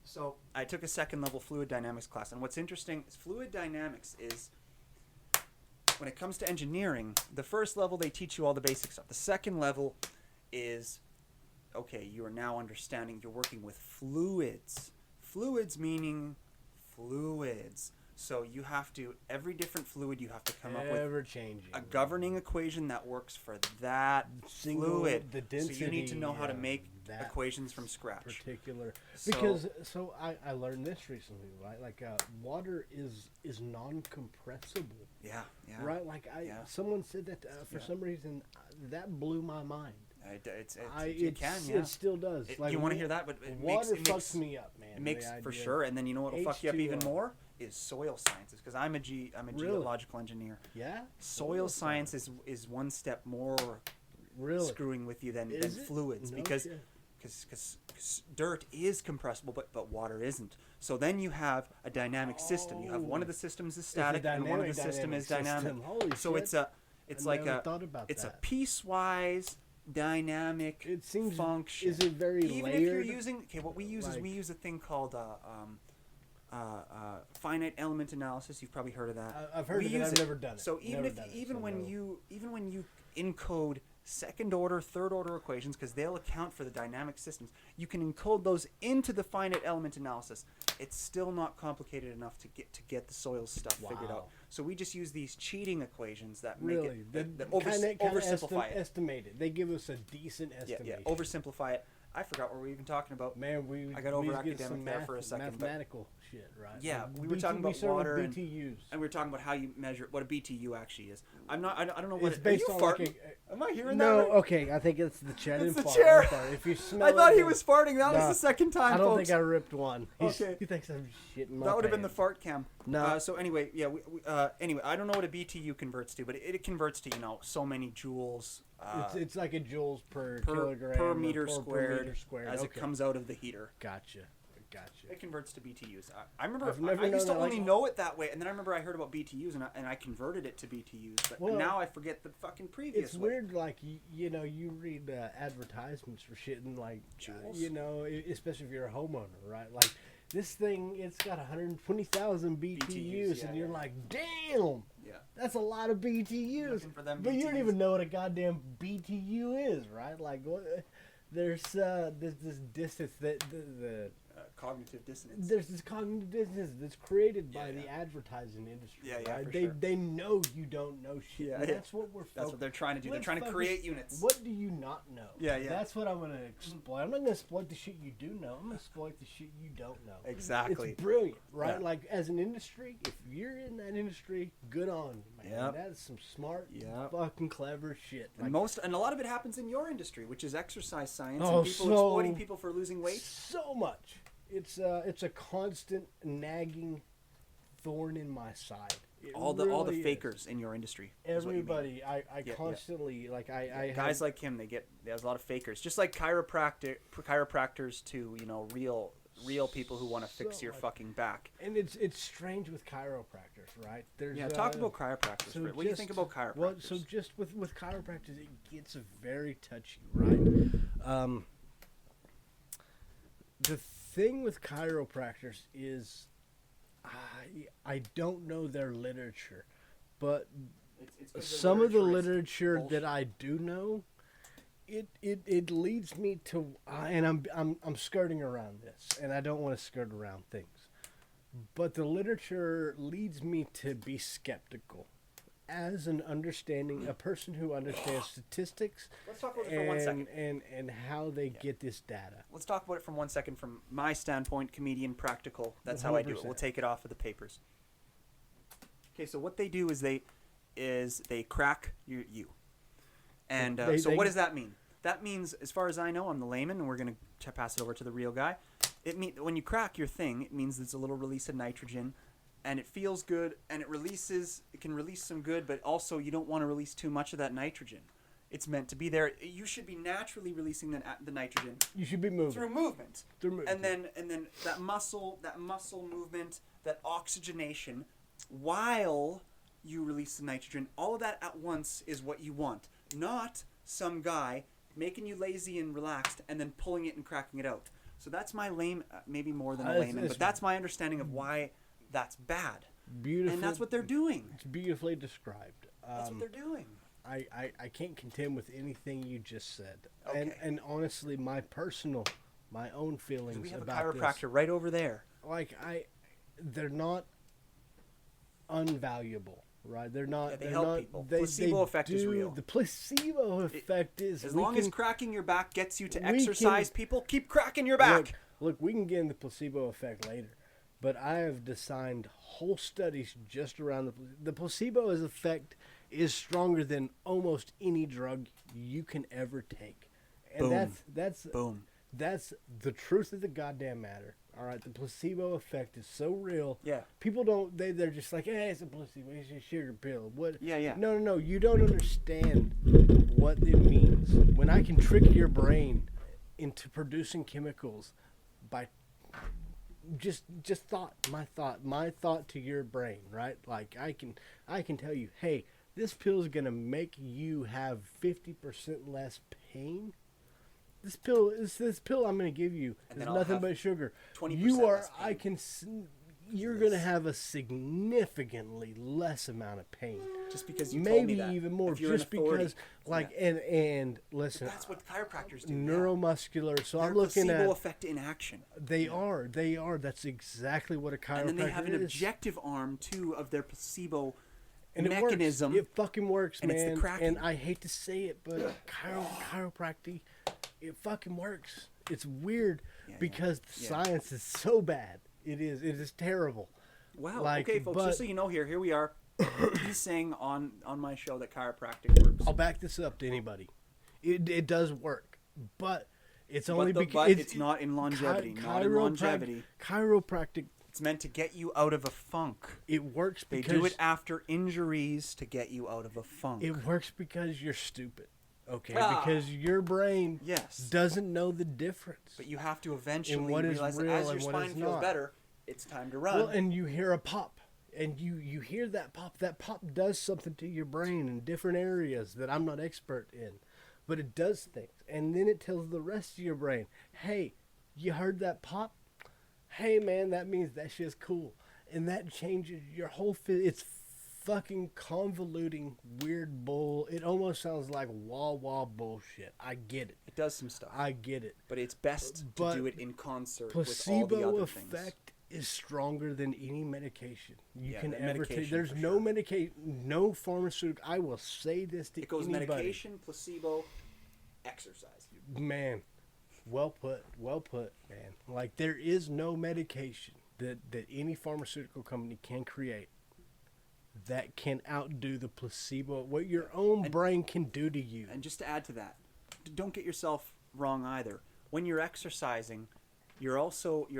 So I took a second level fluid dynamics class, and what's interesting is fluid dynamics is, when it comes to engineering, the first level they teach you all the basic stuff. The second level is, okay, you are now understanding you're working with fluids. Fluids meaning fluids. So you have to, every different fluid, you have to come up with
Ever changing.
a governing equation that works for that
Single-
fluid.
the
So you need to
density
know how to
of
make
that
equations from scratch.
particular
So-
because I learned this recently, right? Like water is non-compressible,
Yeah, yeah.
right? Like
yeah.
someone said that for
Yeah.
some reason that blew my mind.
It
still does.
It,
Like,
you want to hear that? But it
water
makes,
fucks me up, man.
It makes
the
for
idea
sure. And then you know what will fuck you up even
H2O.
more is soil sciences, because I'm a geological engineer.
Yeah.
Soil science is one step more
Really.
screwing with you than
Is it?
fluids,
No
because
shit.
because dirt is compressible, but water isn't. So then you have a dynamic system. You have one of the systems is static, and one of the system is dynamic.
Holy
So
shit.
it's
I
like
never
a
thought about
it's
that.
a piecewise dynamic
It seems
function.
Is it very
Even
layered?
if you're using, okay, what we use is
Like-
we use a thing called finite element analysis. You've probably heard of that.
I've heard
We
of it.
use
I've never done it.
So even
Never
if
done it,
even
so
when
no.
you encode second order, third order equations, because they'll account for the dynamic systems, you can encode those into the finite element analysis. It's still not complicated enough to get the soil stuff figured
Wow.
out. So we just use these cheating equations that
Really,
make it that
kinda
oversimplify it.
estimated. They give us a decent estimation.
Yeah, oversimplify it. I forgot what we were even talking about.
Man,
I got
we
over
get some
academic there for a second, but-
Mathematical shit, right?
Yeah,
Like
we were talking about
start with
water and-
BTUs.
And we were talking about how you measure what a BTU actually is. I don't know what
It's based
are you
on
farting?
like
Am I hearing
no,
that right?
okay. I think it's the chair.
It's
didn't
the
fart.
chair.
I'm sorry. If you smell
I thought
it,
he
then-
was farting. That was
No,
the second time,
I don't
folks.
think I ripped one.
Okay.
He thinks I'm shitting my
That would have been the
pants.
fart cam.
No.
So anyway, yeah. Anyway, I don't know what a BTU converts to, but it converts to so many joules.
It's like a joules per
per
kilogram
per
or
meter
per
squared,
meter squared.
as it
Okay.
comes out of the heater.
Gotcha.
It converts to BTUs. I remember
I've never
I used to
known that,
only
like-
know it that way, and then I remember I heard about BTUs, and I converted it to BTUs. But
Well,
now I forget the fucking previous
It's
way.
weird, like you read advertisements for shit and like
Joules?
especially if you're a homeowner, right? Like this thing, it's got 120,000 BTUs,
yeah,
and you're
yeah.
like, damn,
Yeah.
that's a lot of BTUs.
Looking for them
But you don't
BTUs.
even know what a goddamn BTU is, right? Like there's this distance that the
Cognitive dissonance.
there's this cognitive dissonance that's created by
Yeah,
the
yeah.
advertising industry.
Yeah, yeah,
right?
for
They
sure.
they know you don't know shit.
Yeah,
and
yeah.
That's what we're.
That's what they're trying to do. They're
Let's
trying to
focus-
create units.
What do you not know?
Yeah, yeah.
That's what I'm gonna exploit. I'm not gonna exploit the shit you do know. I'm gonna exploit the shit you don't know.
Exactly.
It's brilliant, right?
Yeah.
Like as an industry, if you're in that industry, good on you, man.
Yep.
That is some smart,
Yep.
fucking clever shit.
And a lot of it happens in your industry, which is exercise science
Oh,
and people
so-
exploiting people for losing weight.
So much. It's a constant nagging thorn in my side. It
All the
really is.
fakers in your industry. is what you mean.
Everybody, I
yeah.
constantly like I
Guys like him, there's a lot of fakers, just like chiropractors to real people who want to fix
So
your
much.
fucking back.
and it's strange with chiropractors, right? There's
Yeah, talk about chiropractors.
so
What do you think
just-
about chiropractors?
Well, so just with chiropractors, it gets very touchy, right? The thing with chiropractors is, I don't know their literature, but
It's 'cause
some of the
literature is
literature
bullshit.
that I do know, it leads me to, and I'm skirting around this, and I don't want to skirt around things, but the literature leads me to be skeptical, as a person who understands statistics,
Let's talk about it for 1 second.
and how they get this data.
Let's talk about it from 1 second from my standpoint, comedian, practical. That's how I do it.
100%.
We'll take it off of the papers. Okay, so what they do is they crack you. And so what does that mean? That means, as far as I know, I'm the layman, and we're going to pass it over to the real guy. when you crack your thing, it means there's a little release of nitrogen, and it feels good, and it can release some good, but also you don't want to release too much of that nitrogen. It's meant to be there. You should be naturally releasing the nitrogen.
You should be moving
through movement.
And
then that muscle movement, that oxygenation, while you release the nitrogen, all of that at once is what you want. Not some guy making you lazy and relaxed and then pulling it and cracking it out. So that's my maybe more than a layman, but that's my understanding of why that's bad.
Beautiful.
And that's what they're doing.
It's beautifully described.
That's what they're doing.
I can't contend with anything you just said.
Okay.
And honestly, my own feelings
we have
about
a chiropractor right over there.
They're not unvaluable, right? They're not.
Yeah, they
they're
help
not,
people.
They
Placebo effect is real.
The placebo effect is.
As long as cracking your back gets you to exercise, people keep cracking your back.
Look, we can get into the placebo effect later, but I have designed whole studies just around the placebo effect is stronger than almost any drug you can ever take, and
Boom.
That's the truth of the goddamn matter. All right, the placebo effect is so real.
Yeah.
People don't. They're just like, hey, it's a placebo. It's a sugar pill. What?
Yeah.
No. You don't understand what it means. When I can trick your brain into producing chemicals by just my thought to your brain, right? Like I can tell you, hey, this pill is gonna make you have 50% less pain. This pill I'm going to give you is nothing but sugar.
20% less pain.
You're going to have a significantly less amount of pain.
Just because you told me that.
Maybe even more.
Just
because, and listen.
But that's what chiropractors do.
Neuromuscular. So
They're
I'm looking at
placebo effect in action.
They are. That's exactly what a chiropractor is.
And then they have an objective arm too of their placebo
and
mechanism.
It fucking works,
and
man.
It's the cracking.
And I hate to say it, but chiropractic. It fucking works. It's weird because the science is so bad. It is terrible.
Wow. Okay, folks, just so you know, here we are. He's saying on my show that chiropractic works.
I'll back this up to anybody. It does work, but it's
But
only because
it's not in longevity. Not in longevity.
Chiropractic.
It's meant to get you out of a funk.
It works because
they do it after injuries to get you out of a funk.
It works because you're stupid. Okay, because your brain doesn't know the difference.
But you have to eventually
what is
realize
real
that as
and
your
what
spine
is
feels
not.
better, it's time to run.
Well, and you hear a pop, and you hear that pop. That pop does something to your brain in different areas that I'm not expert in, but it does things. And then it tells the rest of your brain, hey, you heard that pop? Hey, man, that means that shit's cool. And that changes your whole it's fucking convoluting weird bull. It almost sounds like wah bullshit. I get it.
It does some stuff.
I get it.
But it's best to do it in concert with all the
placebo
other
effect
things.
is stronger than any medication you can
the
ever take.
medication,
There's
for
no
sure.
medication, no pharmaceutical. I will say this to
It goes
anybody.
medication, placebo, exercise.
Man, well put, man. Like there is no medication that any pharmaceutical company can create that can outdo the placebo, what your own brain can do to you.
And just to add to that, don't get yourself wrong either. When you're exercising, you're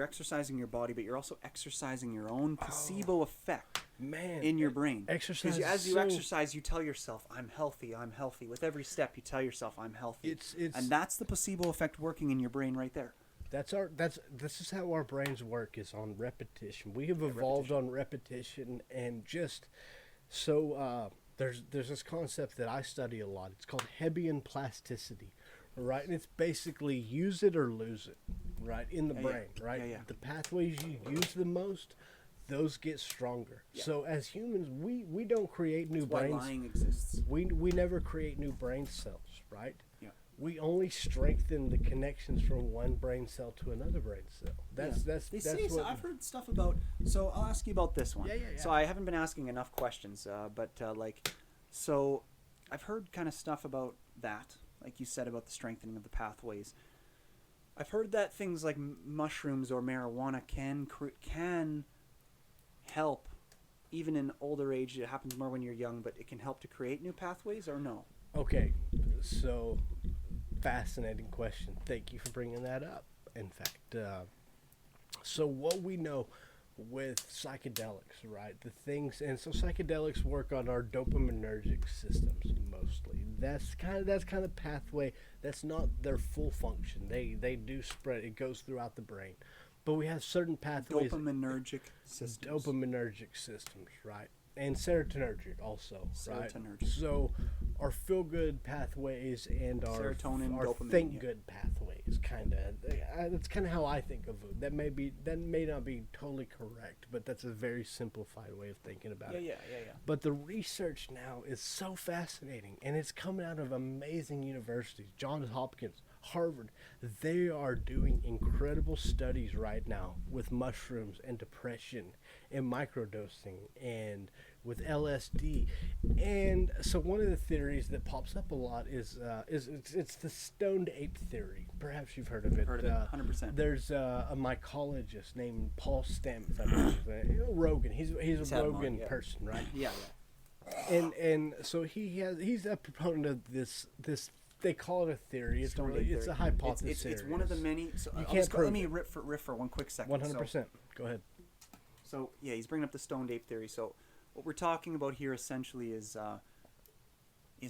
exercising your body, but you're also exercising your own placebo effect in your brain.
Exercise.
Because as you exercise, you tell yourself, "I'm healthy. I'm healthy." With every step, you tell yourself, "I'm healthy." And that's the placebo effect working in your brain right there.
This is how our brains work, is on repetition. We have evolved on repetition, and just so there's this concept that I study a lot. It's called Hebbian plasticity, right? And it's basically use it or lose it, right, in the brain, right?
Yeah.
The pathways you use the most, those get stronger. So as humans, we don't create new brains.
Why lying exists.
We never create new brain cells, right?
Yeah.
We only strengthen the connections from one brain cell to another brain cell. That's what
I've heard stuff about. So I'll ask you about this one.
Yeah.
So I haven't been asking enough questions, so I've heard kind of stuff about that, like you said about the strengthening of the pathways. I've heard that things like mushrooms or marijuana can help, even in older age. It happens more when you're young, but it can help to create new pathways, or no?
Okay, so fascinating question. Thank you for bringing that up. In fact, So what we know with psychedelics, right? The things, and so psychedelics work on our dopaminergic systems mostly. That's kind of pathway. That's not their full function. They do spread. It goes throughout the brain, but we have certain pathways. Dopaminergic systems, right? And serotonergic also, right? So our feel-good pathways and our
serotonin,
our
dopamine,
think-good pathways, that's kind of how I think of it. That may not be totally correct, but that's a very simplified way of thinking about it.
Yeah.
But the research now is so fascinating, and it's coming out of amazing universities, Johns Hopkins, Harvard. They are doing incredible studies right now with mushrooms and depression and microdosing and with LSD. And so one of the theories that pops up a lot is it's the stoned ape theory. Perhaps you've heard of it.
100%.
There's a mycologist named Paul Stamets, I believe. Rogan. He's a Rogan person, right?
Yeah.
And so he's a proponent of this. They call it a theory. It's a hypothesis.
It's one of the many. So let me riff for one quick second.
100%. Go ahead.
So yeah, he's bringing up the stoned ape theory. So what we're talking about here essentially is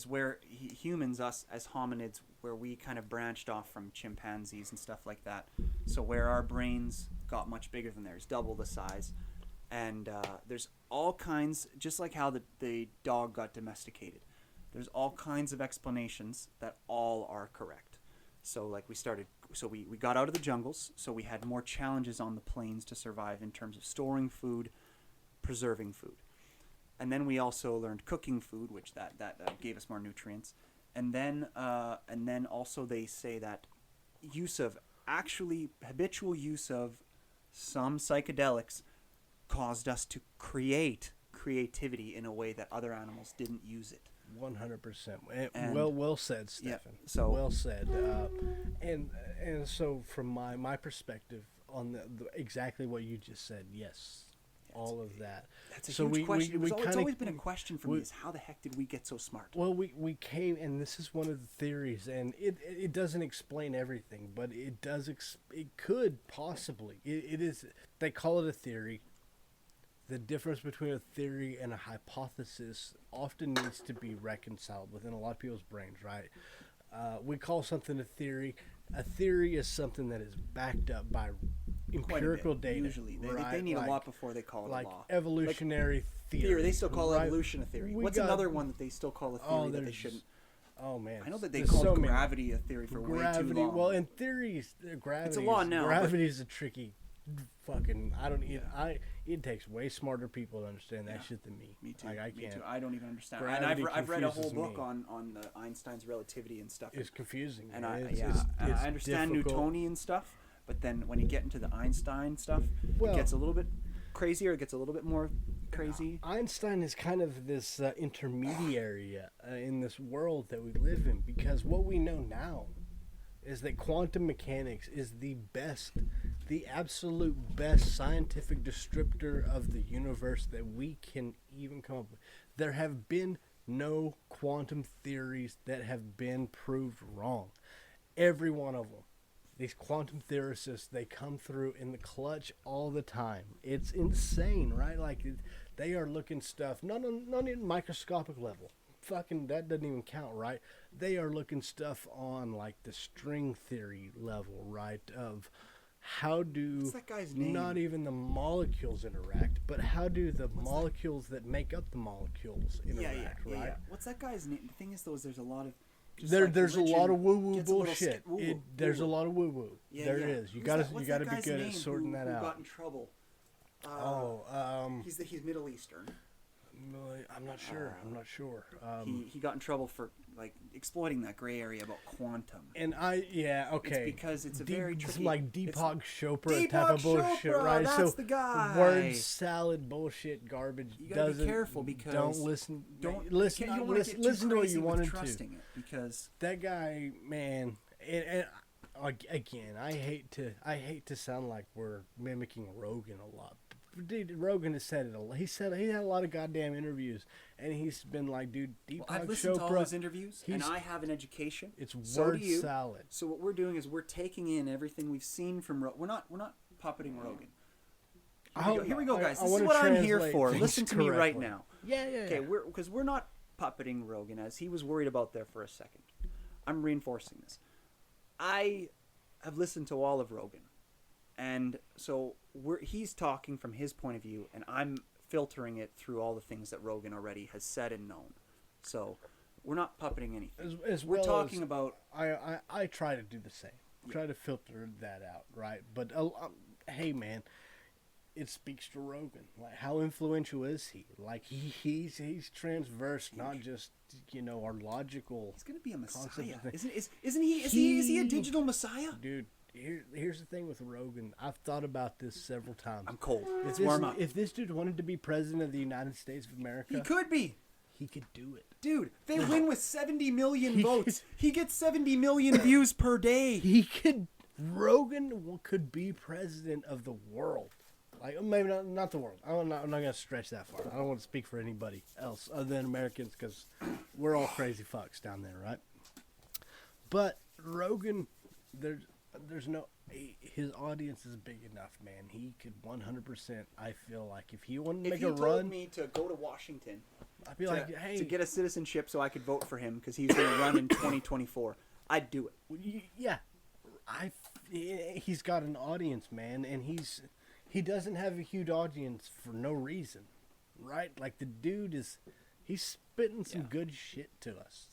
where humans, us as hominids, where we kind of branched off from chimpanzees and stuff like that. So where our brains got much bigger than theirs, double the size, and there's all kinds, just like how the dog got domesticated. There's all kinds of explanations that all are correct. So like we got out of the jungles, so we had more challenges on the plains to survive in terms of storing food, preserving food. And then we also learned cooking food, which that gave us more nutrients. And then also they say that habitual use of some psychedelics caused us to create creativity in a way that other animals didn't use it.
100%. Well said, Stephan.
Yeah, so
well said. And so from my perspective on the exactly what you just said, yes. All of that.
That's a huge question. It's always been a question for me: is how the heck did we get so smart?
Well, we came, and this is one of the theories, and it doesn't explain everything, but it does. It could possibly. It is. They call it a theory. The difference between a theory and a hypothesis often needs to be reconciled within a lot of people's brains, right? We call something a theory. A theory is something that is backed up by empirical data.
Usually, they need a lot before they call it a law.
Evolutionary theory.
They still call evolution a theory. What's another one that they still call a theory that they shouldn't?
Oh man,
I know that they called gravity a theory for way too long.
Well, in theories, gravity.
It's a law now.
Gravity is a tricky. Fucking, it takes way smarter people to understand that shit than me.
Me too.
I can't.
Me too. I don't even understand. And I've read a whole book on the Einstein's relativity and stuff.
It's confusing.
And I understand difficult. Newtonian stuff, but then when you get into the Einstein stuff, it gets a little bit crazier. It gets a little bit more crazy.
Einstein is kind of this intermediary in this world that we live in, because what we know now is that quantum mechanics is the absolute best scientific descriptor of the universe that we can even come up with. There have been no quantum theories that have been proved wrong. Every one of them. These quantum theorists, they come through in the clutch all the time. It's insane, right? Like, they are looking stuff, not in microscopic level. Fucking, that doesn't even count, right? They are looking stuff on like the string theory level, right? Of how do
what's that guy's name?
Not even the molecules interact, but how do the molecules that make up the molecules interact, right?
Yeah. What's that guy's name? The thing is, though, is there's a lot of
there's a lot of woo woo bullshit. There's a lot of woo woo. There is. You gotta be good at sorting that out.
Who got in trouble? He's Middle Eastern.
I'm not sure.
He got in trouble for like exploiting that gray area about quantum.
And okay.
It's because it's a very tricky.
Like Deepak Chopra type of bullshit, right?
That's the guy.
Word salad bullshit garbage.
You gotta be careful because
don't listen.
Don't
listen.
You don't
listen to what you wanted to.
It because
that guy, man. And again, I hate to sound like we're mimicking Rogan a lot. Dude, Rogan has said it a lot. He had a lot of goddamn interviews, and he's been like, dude, Deepak
I've listened
Chopra,
to all his interviews, and I have an education.
It's word salad.
So what we're doing is we're taking in everything we've seen from. We're not puppeting Rogan.
Oh,
Here we go, guys.
I
This is
wanna
what I'm here
translate
for.
things
Listen to me right
correctly.
now.
Yeah.
Okay, because we're not puppeting Rogan, as he was worried about there for a second. I'm reinforcing this. I have listened to all of Rogan, and so he's talking from his point of view, and I'm filtering it through all the things that Rogan already has said and known. So we're not puppeting anything.
As
we're
well
talking
as
about.
I try to do the same. Try to filter that out, right? But hey, man, it speaks to Rogan. Like, how influential is he? Like, he's transverse, not just our logical.
He's gonna be a messiah,
concepts.
isn't he? Is he a digital messiah?
Dude, here's the thing with Rogan. I've thought about this several times.
I'm cold.
If
warm up.
If this dude wanted to be president of the United States of America,
He could be.
He could do it.
Dude, they win with 70 million votes. He gets 70 million views per day.
Rogan could be president of the world. Like, maybe not the world. I'm not going to stretch that far. I don't want to speak for anybody else other than Americans, because we're all crazy fucks down there, right? But Rogan, there's no... His audience is big enough, man. He could 100%, I feel like, if he wanted to make a run...
If he told me to go to Washington...
I'd be like, hey...
To get a citizenship so I could vote for him, because he was going to run in 2024, I'd do it.
Yeah. He's got an audience, man, and he doesn't have a huge audience for no reason, right? Like, the dude he's spitting some good shit to us.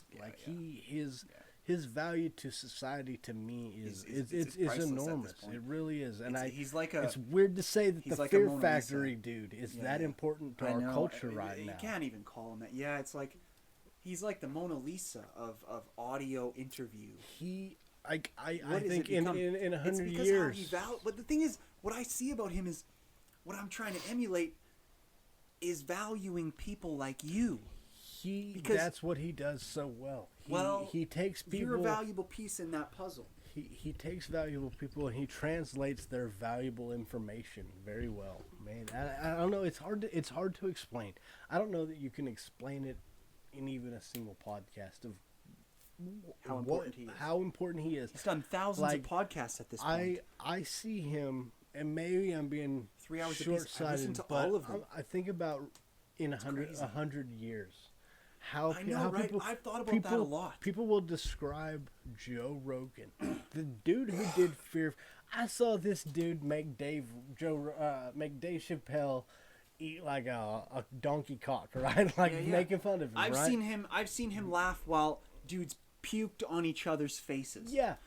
His value to society, to me, is enormous. It really is, and it's weird to say that the Fear Factory dude is that important to our culture right now.
You can't even call him that. Yeah, it's like he's like the Mona Lisa of audio interview.
I think in 100 years.
But the thing is, what I see about him is, what I'm trying to emulate is valuing people like you.
That's what he does so well. He takes people.
You're a valuable piece in that puzzle.
He takes valuable people and he translates their valuable information very well, man. I don't know. It's hard to explain. I don't know that you can explain it in even a single podcast of how important he is.
He's done thousands of podcasts at this point.
I see him, and maybe I'm being
3 hours
short-sighted, but all of them. I think about in 100 years.
I know, right? I've thought about that a lot.
People will describe Joe Rogan, the dude who did Fear. I saw this dude make Dave Chappelle eat like a donkey cock, right? Like making fun of him.
I've seen him laugh while dudes puked on each other's faces.
Yeah,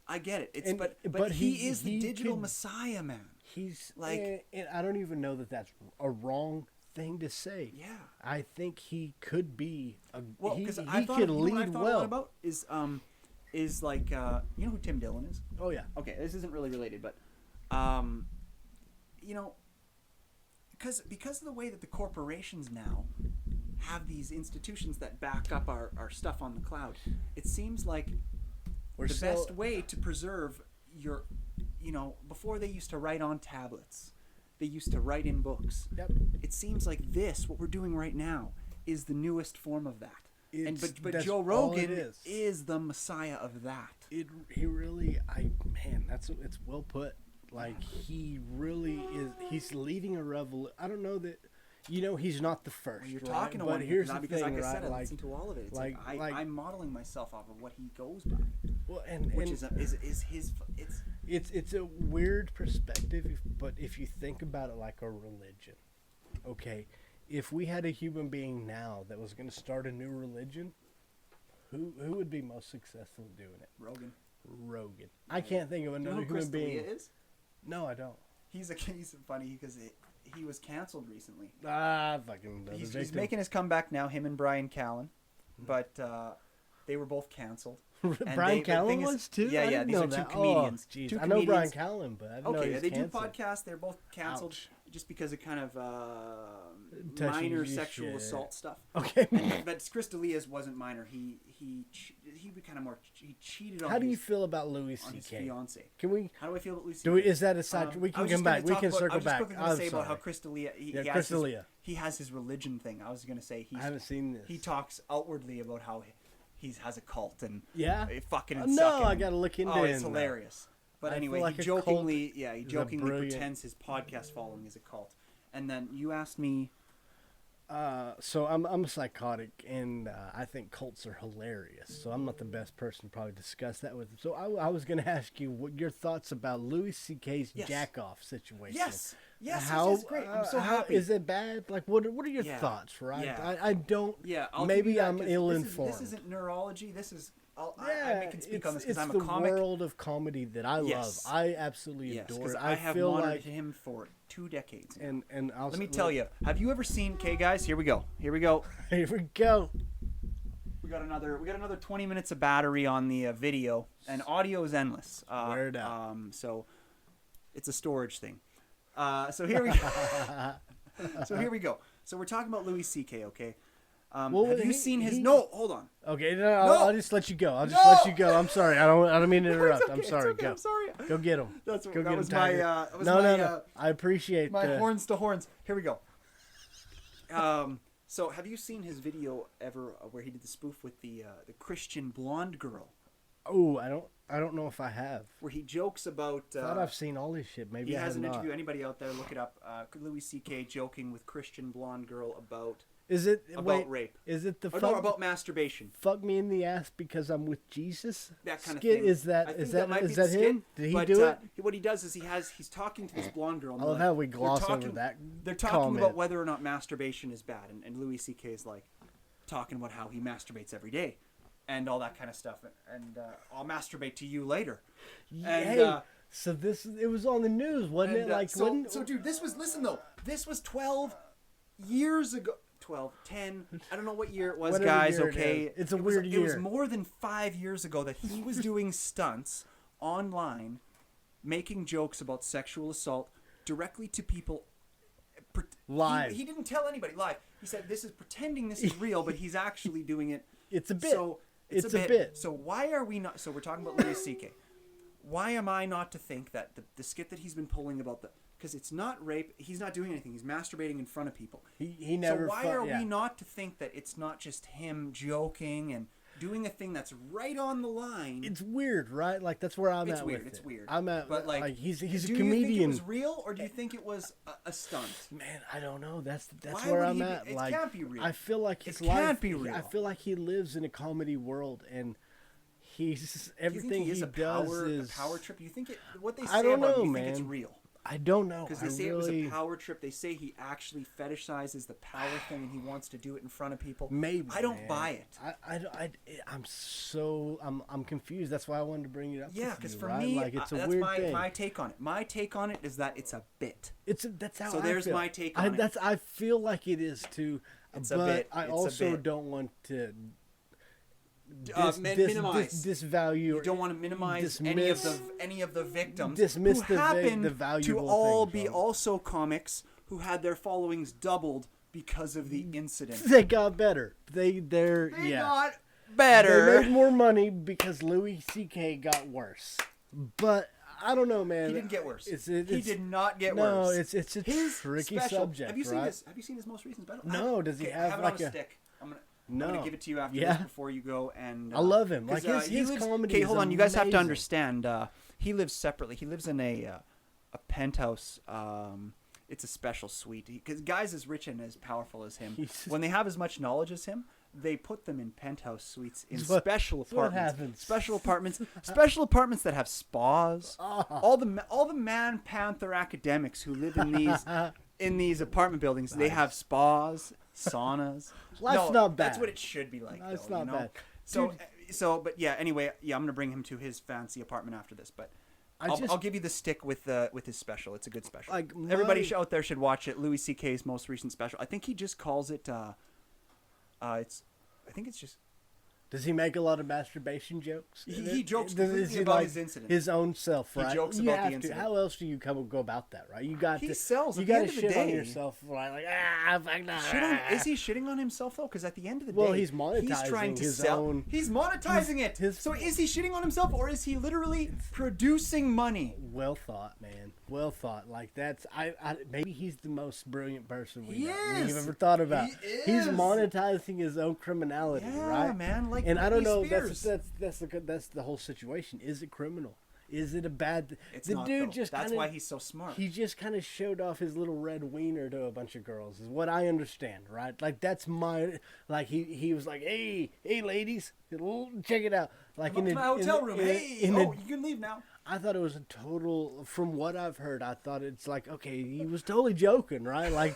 I get it. But he is the digital messiah, man.
He's like, and I don't even know that that's a wrong thing to say.
Yeah,
I think he could be
because
he could lead
what I thought
well.
A lot about is like you know who Tim Dillon is?
Oh yeah.
Okay, this isn't really related, but because of the way that the corporations now have these institutions that back up our stuff on the cloud, it seems like the best way to preserve your, before they used to write on tablets, they used to write in books.
Yep.
It seems like what we're doing right now, is the newest form of that. But Joe Rogan is the messiah of that.
He really, it's well put. Like, he really is. He's leading a revolution. I don't know that. He's not the first.
Well, you're talking to
but
one
here's the
because,
thing,
like I said,
right?
I listen to all of it. It's I'm modeling myself off of what he goes by.
Well,
which is his.
It's a weird perspective, but if you think about it like a religion, okay, if we had a human being now that was going to start a new religion, who would be most successful doing it? Rogan. I can't think of another human being.
Is?
No, I don't.
He's funny because he was canceled recently.
Fucking.
He's making his comeback now. Him and Brian Callen, but they were both canceled.
Brian Callen was too.
Yeah. These are two comedians.
Two I know Brian Callen, but I didn't know he was
they
canceled.
do podcasts. They're both canceled.
Ouch.
Just because of kind of
minor
sexual assault stuff.
Okay.
But Chris D'Elia's wasn't minor. He kind of more. He cheated on.
How do you feel about Louis C.K.?
His fiance.
Can we?
How do I feel about Louis C.K.?
Is that a side? We can come back. We can circle back.
I was just going to say about how Chris D'Elia.
Chris D'Elia.
He has his religion thing. I was going to say
I haven't seen this.
He talks outwardly about how he has a cult and
yeah,
fucking and
no,
sucking.
I got to look into it.
It's hilarious. But
I
anyway,
feel like
he
a cult
jokingly
is a
jokingly
brilliant-
pretends his podcast following is a cult. And then you asked me.
So I'm a psychotic, and I think cults are hilarious. So I'm not the best person to probably discuss that with. So I was going to ask you what your thoughts about Louis C.K.'s
Yes.
jack-off situation.
Yes,
How,
great. I'm so
how
happy.
is it bad? Like, what are your
Yeah.
thoughts? Right?
Yeah.
I don't.
Yeah, I'll
maybe
give you that,
I'm
'cause
ill-informed.
This isn't neurology. This is.
Yeah,
I can speak on this because
it's
I'm
the
a comic.
world of comedy that I
Yes.
love. I absolutely
Yes,
adore
because
it.
I have
feel
monitored
like,
him for 2 decades. Now.
and I'll
Let me tell you. Have you ever seen? Okay, guys, here we go. Here we go.
Here we go.
We got another 20 minutes of battery on the video, and audio is endless.
Wear it out.
So it's a storage thing. So here we go. So here we go. So we're talking about Louis C.K. Okay.
Well,
have you seen his? No, hold on.
Okay,
No.
I'll just let you go. I'll just
No.
let you go. I'm sorry. I don't mean to interrupt.
It's okay,
I'm sorry.
it's okay,
Go.
I'm sorry.
Go get him.
That's
Go
that
get
was
him,
my.
Tiger.
That was
no,
my.
no. I appreciate
My
the
horns to horns. Here we go. So have you seen his video ever where he did the spoof with the Christian blonde girl,
Oh, I don't know if I have.
where he jokes about?
Thought I've seen all this shit. Maybe
He
I
has
have
an
not.
interview. Anybody out there, look it up. Louis C.K. joking with Christian blonde girl about
Is it wait?
rape.
Is it the
Oh,
fuck,
no, about masturbation.
fuck me in the ass because I'm with Jesus?
That kind of
skit?
thing.
Is
I
that
think
is that
might be
is
the
that
skit,
him? Did he
but,
do it?
What he does is he's talking to this blonde girl. And
I love
they're
how we
they're
gloss over
talking-
that.
They're talking
comment.
about whether or not masturbation is bad, and Louis C.K. is like talking about how he masturbates every day, and all that kind of stuff. And I'll masturbate to you later. And,
Hey, so it was on the news, wasn't it? Like,
so,
wasn't,
so dude, this was 12 years ago. 12, 10, I don't know what year it was,
Whatever
guys,
year it
okay?
is. It's a
It
weird
It was
year.
more than 5 years ago that he was doing stunts online, making jokes about sexual assault directly to people.
Live.
He didn't tell anybody live. He said this is pretending this is real, but he's actually doing it.
It's a bit.
So
It's a bit.
So why are we not? So we're talking about Louis C.K. Why am I not to think that the skit that he's been pulling about because it's not rape. He's not doing anything. He's masturbating in front of people.
He never.
So why
fu-
are
yeah.
we not to think that it's not just him joking and doing a thing that's right on the line?
It's weird, right? Like that's where I'm
It's
at
weird.
with
It's
it.
weird.
I'm at.
But like,
he's a
do you think it
comedian.
was real, or do you think it was a stunt?
Man, I don't know. That's
Why
where
would
I'm
he be-
at.
it
Like,
can't be real.
I feel like his
It
life.
can't be real.
I feel like he lives in a comedy world, and he's
Do you
everything
think he is
he
a
does
power,
is.
a power trip? You think what they
I
say
don't
about
know,
him, you think it's
man.
real?
I don't know.
Because they
I
say
really,
it was a power trip. They say he actually fetishizes the power thing and he wants to do it in front of people.
Maybe
I don't
man.
buy it.
I'm confused. That's why I wanted to bring it up.
Yeah,
with
because
you,
for
right?
me,
like it's a
that's
weird
my,
thing.
my take on it. My take on it is that it's a bit.
That's how.
So
I
there's
feel.
my take on it.
I feel like it is too.
It's a
but
bit.
I
It's a
also
bit.
don't want to.
Minimize.
Disvalue.
You don't want to minimize any of the victims
dismiss
who
the
happen
the
to
valuable
all
things
be
from it.
also comics who had their followings doubled because of the incident.
They got better. They
They
yeah.
got
They
better.
made more money because Louis C.K. got worse. But I don't know, man.
He didn't get worse.
It's,
He did not get
no,
worse.
it's a
His
tricky
special,
subject.
Have you seen
right?
this? Have you seen his most recent special?
No, does he
Okay,
have
I have
like
it on
a-
a stick? I'm
No.
gonna give it to you after
Yeah.
this before you go. And
I love him.
'cause,
Like his
lives,
comedy.
Okay,
is
hold on. You guys have to
amazing.
understand. He lives separately. He lives in a penthouse. It's a special suite because guys as rich and as powerful as him,
He's-
when they have as much knowledge as him, they put them in penthouse suites in
What-
special
that's what
apartments.
happens.
Special apartments that have spas.
Oh.
All the Man Panther academics who live in these apartment buildings, they have spas, saunas.
That's
No,
not
That's
bad.
what it should be like.
That's
though,
not
you know?
bad.
So,
Dude.
but yeah. Anyway, yeah, I'm gonna bring him to his fancy apartment after this, but.
I
I'll give you the stick with his special. It's a good special.
Like,
Everybody
my-
out there should watch it. Louis C.K.'s most recent special. I think he just calls it. I think it's just.
Does he make a lot of masturbation jokes?
He jokes
Does-
completely
is he
about
like
his incident.
His own self,
He
right?
jokes
You
about the
have to-
incident.
How else do you go about that, right? You got
He
to.
sells.
You
At the
got
end
to
of the
shit on
day.
yourself, like fuck no.
Is he shitting on himself though? Because at the end of the day,
Well, he's
trying
monetizing
to
his
sell.
own-
He's monetizing it. So is he shitting on himself, or is he literally producing money?
Well thought, man. Well thought. Like that's maybe he's the most brilliant person
He
we've
is.
ever thought about.
He
He's
is.
monetizing his own criminality,
Yeah,
right?
man. Like
And I don't
Britney
know.
Spears.
That's the whole situation. Is it criminal? Is it a bad?
It's
The
not,
dude
though.
just
That's
kinda,
why he's so smart.
He just kind of showed off his little red wiener to a bunch of girls, is what I understand, right? Like that's my like he was like, hey ladies, check it out. Like
Come up to my hotel room. You can leave now.
I thought it was a total. From what I've heard, I thought it's like, okay, he was totally joking, right? Like,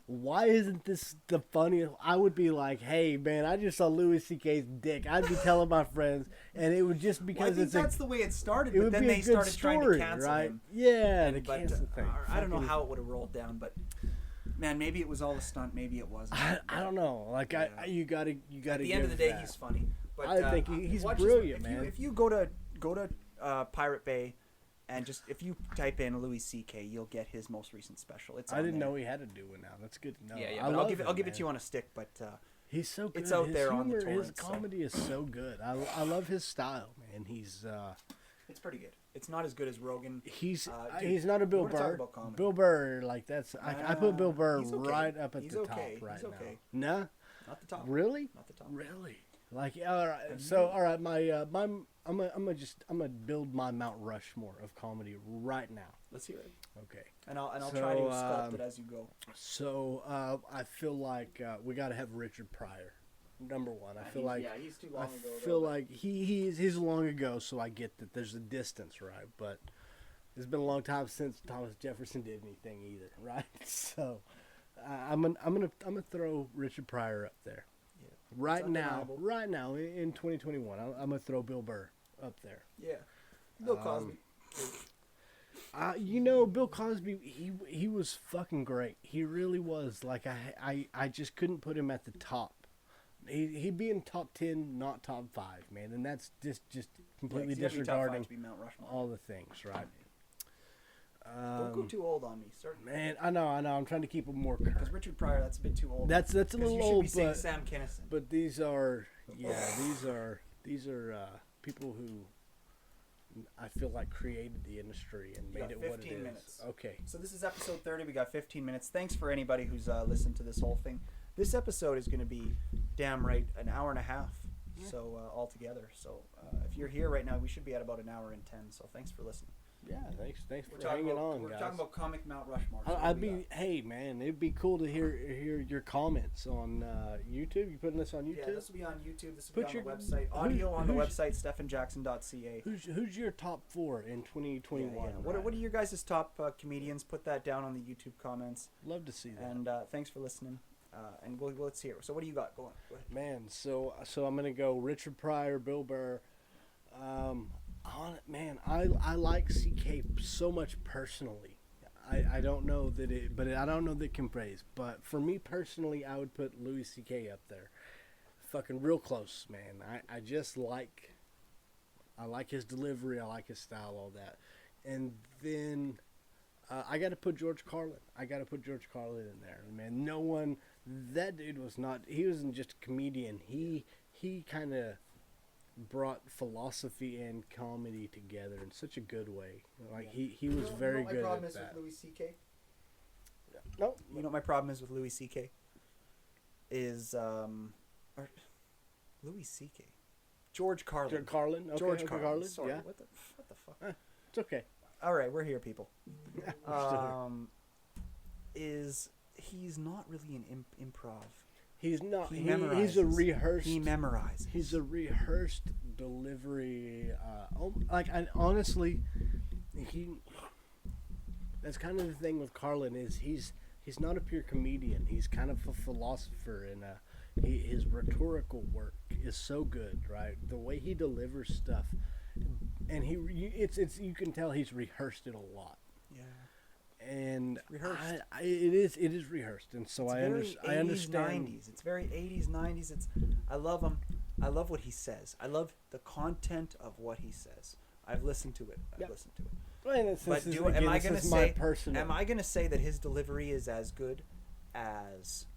why isn't this the funniest? I would be like, hey man, I just saw Louis C.K.'s dick. I'd be telling my friends, and it would just because
I think that's the way it started.
It
But
would
then
be a
they
good
started trying to
story,
cancel
right?
him.
Yeah, the
But,
cancel thing.
I don't know how it would have rolled down, but man, maybe it was all a stunt. Maybe it wasn't.
I don't know. Like
Yeah.
you gotta.
At the end of the day, he's funny. But
I think he's
watch
brilliant,
if
man.
If you go to Pirate Bay, and just if you type in Louis C.K., you'll get his most recent special. It's
I
on
didn't
there.
know he had to do it now. That's good to know.
Yeah.
I
But
love
I'll give it
man.
to you on a stick. But
He's so good.
It's out
his
there on the
humor, His
torrents, so.
comedy is so good. I love his style, man.
it's pretty good. It's not as good as Rogan.
He's
Dude,
not a Bill
we're gonna talk
Burr.
about comedy.
Bill Burr, like that's I put Bill Burr
he's okay.
right up at
He's
the
okay.
top right
He's okay.
now. Nah,
Not the top.
really,
Not the top.
really. Like all right, so all right, my I'm gonna build my Mount Rushmore of comedy right now.
Let's hear it.
Okay.
And I'll try to
So,
sculpt it as you go.
So I feel like we got to have Richard Pryor, number one. I feel like
he's too long
I
ago.
feel like he's long ago, so I get that there's a distance, right? But it's been a long time since Thomas Jefferson did anything either, right? So I'm gonna throw Richard Pryor up there.
Yeah.
Right now,
undeniable.
in 2021, I'm gonna throw Bill Burr up there.
Yeah. Bill Cosby.
Bill Cosby, he was fucking great. He really was. Like I just couldn't put him at the top. He'd be in top 10, not top 5, man. And that's just completely disregarding all the things, right?
Don't go too old on me, sir.
Man, I know. I'm trying to keep him more current.
Because Richard Pryor, that's a bit too old.
That's a little
you
old,
should be saying
but
Sam Kinison.
but these are people who I feel like created the industry and made it what it
15
is.
minutes.
Okay.
So this is episode 30. We got 15 minutes. Thanks for anybody who's listened to this whole thing. This episode is going to be damn right an hour and a half.
Yeah.
So altogether. So if you're here right now, we should be at about an hour and 10. So thanks for listening.
Yeah, thanks for hanging on,
We're
guys.
talking about comic Mount Rushmore. So
Hey man, it'd be cool to hear your comments on YouTube. You putting this on YouTube?
Yeah, this will be on YouTube. This will be on the
Put
website. Audio on the website, stephanjackson.ca.
Who's your top 4 in 2021?
Yeah. What are your guys' top comedians? Put that down on the YouTube comments.
Love to see that.
And thanks for listening. And let's hear it. So what do you got? Go ahead.
Man, so I'm gonna go Richard Pryor, Bill Burr. I like CK so much personally. I don't know that I don't know that it can praise. But for me personally, I would put Louis CK up there, fucking real close, man. I just like his delivery, I like his style, all that, and then I got to put George Carlin. I got to put George Carlin in there, man. No one, that dude was not. He wasn't just a comedian. He kind of brought philosophy and comedy together in such a good way. Like he was very good at that.
My problem is with Louis C.K.
No,
You know what my problem is with Louis C.K. is Louis C.K. George Carlin.
Carlin. Okay,
George
okay,
Carlin. Sorry.
Yeah,
What the fuck?
it's okay.
All right, we're here, people.
We're still here.
He's not really an improv.
He's not.
He
He's a rehearsed.
He memorizes.
He's a rehearsed delivery. Honestly, that's kind of the thing with Carlin is he's not a pure comedian. He's kind of a philosopher, and his rhetorical work is so good, right? The way he delivers stuff, and you can tell he's rehearsed it a lot.
Yeah.
And
Rehearsed.
it is rehearsed, and so I understand.
80s. It's very 80s, 90s. I love him. I love what he says. I love the content of what he says. I've listened to it.
Well,
Am I going to say that his delivery is as good as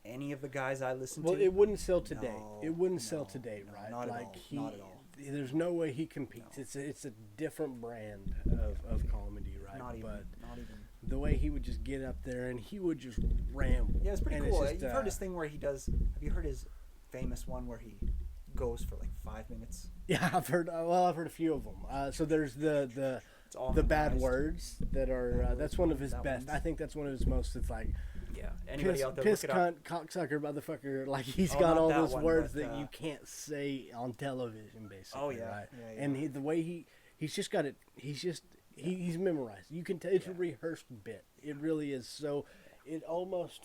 any of the guys I listen to?
Well, it wouldn't sell today.
No,
it wouldn't sell today,
no,
right?
not at all. Not at all.
There's no way he competes.
No.
It's a different brand of comedy, right?
Not even.
The way he would just get up there and he would just ramble.
Yeah, it's pretty
and
cool.
It's just,
You've heard his thing where he does. Have you heard his famous one where he goes for like 5 minutes.
Yeah, I've heard a few of them. So there's the bad
memorized.
words that are that's one of his
That
best.
one's-
I think that's one of his most. It's like
Yeah. Anybody
piss,
out there,
piss
look it up.
cunt, cocksucker, motherfucker. Like he's
Oh,
got
not
all
that
those
one,
words
but,
that you can't say on television, basically.
Oh, yeah.
Right?
Yeah,
And the way he's just got it. He's memorized. You can tell it's a rehearsed bit. It really is. So it almost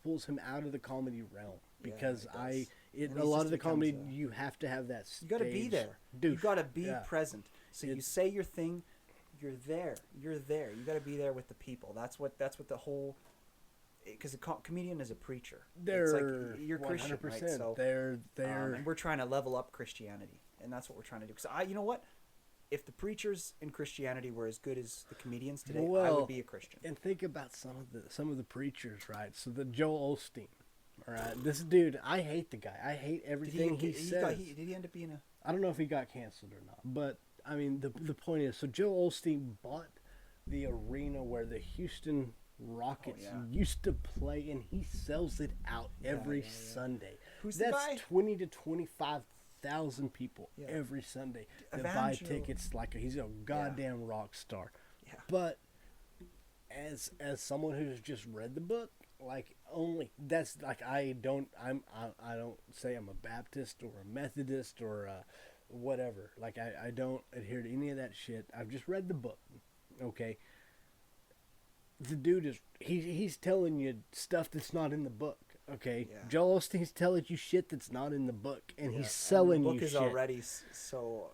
pulls him out of the comedy realm because
it does. And
a
he
lot
just
of the comedy
becomes
you have to have that.
You got to be there.
Douche.
You got to be
Yeah.
present. So you say your thing, you're there. You're there. You got to be there with the people. That's what the whole. Because a comedian is a preacher.
They're
it's like you're Christian, right? So
they're
and we're trying to level up Christianity, and that's what we're trying to do. Because you know what, if the preachers in Christianity were as good as the comedians today, I would be a Christian.
And think about some of the preachers, right? So the Joel Osteen, all right. This dude, I hate the guy. I hate everything he says.
Did he end up being a?
I don't know if he got canceled or not, but I mean the point is, so Joel Osteen bought the arena where the Houston Rockets used to play, and he sells it out every Sunday.
Who's the guy?
20 to 25,000 people every Sunday that buy tickets. Like he's a goddamn rock star.
Yeah.
But as someone who's just read the book, like that's like I don't say I'm a Baptist or a Methodist or whatever. Like I don't adhere to any of that shit. I've just read the book. Okay. The dude is he's telling you stuff that's not in the book. Okay, Joel Osteen's telling you shit that's not in the book, and he's selling you shit.
The book is already so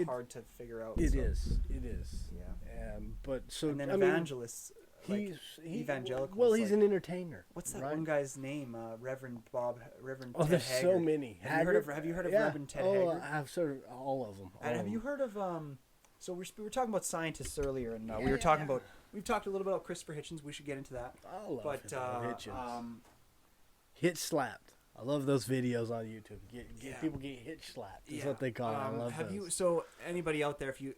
hard to figure out.
It is.
Yeah.
But so
and then
I mean,
evangelists. Evangelical.
Well, he's an entertainer.
What's that
right?
one guy's name? Reverend Ted
there's
Haggard.
so many.
Have you heard of Reverend Ted Haggard?
I've sort of all of them.
And have you heard of So we were talking about scientists earlier, and we were talking about. We've talked a little bit about Christopher Hitchens. We should get into that.
I love Hitchens. Hitch slapped. I love those videos on YouTube. People get hitch slapped. That's what they call it. I love those.
So anybody out there, if you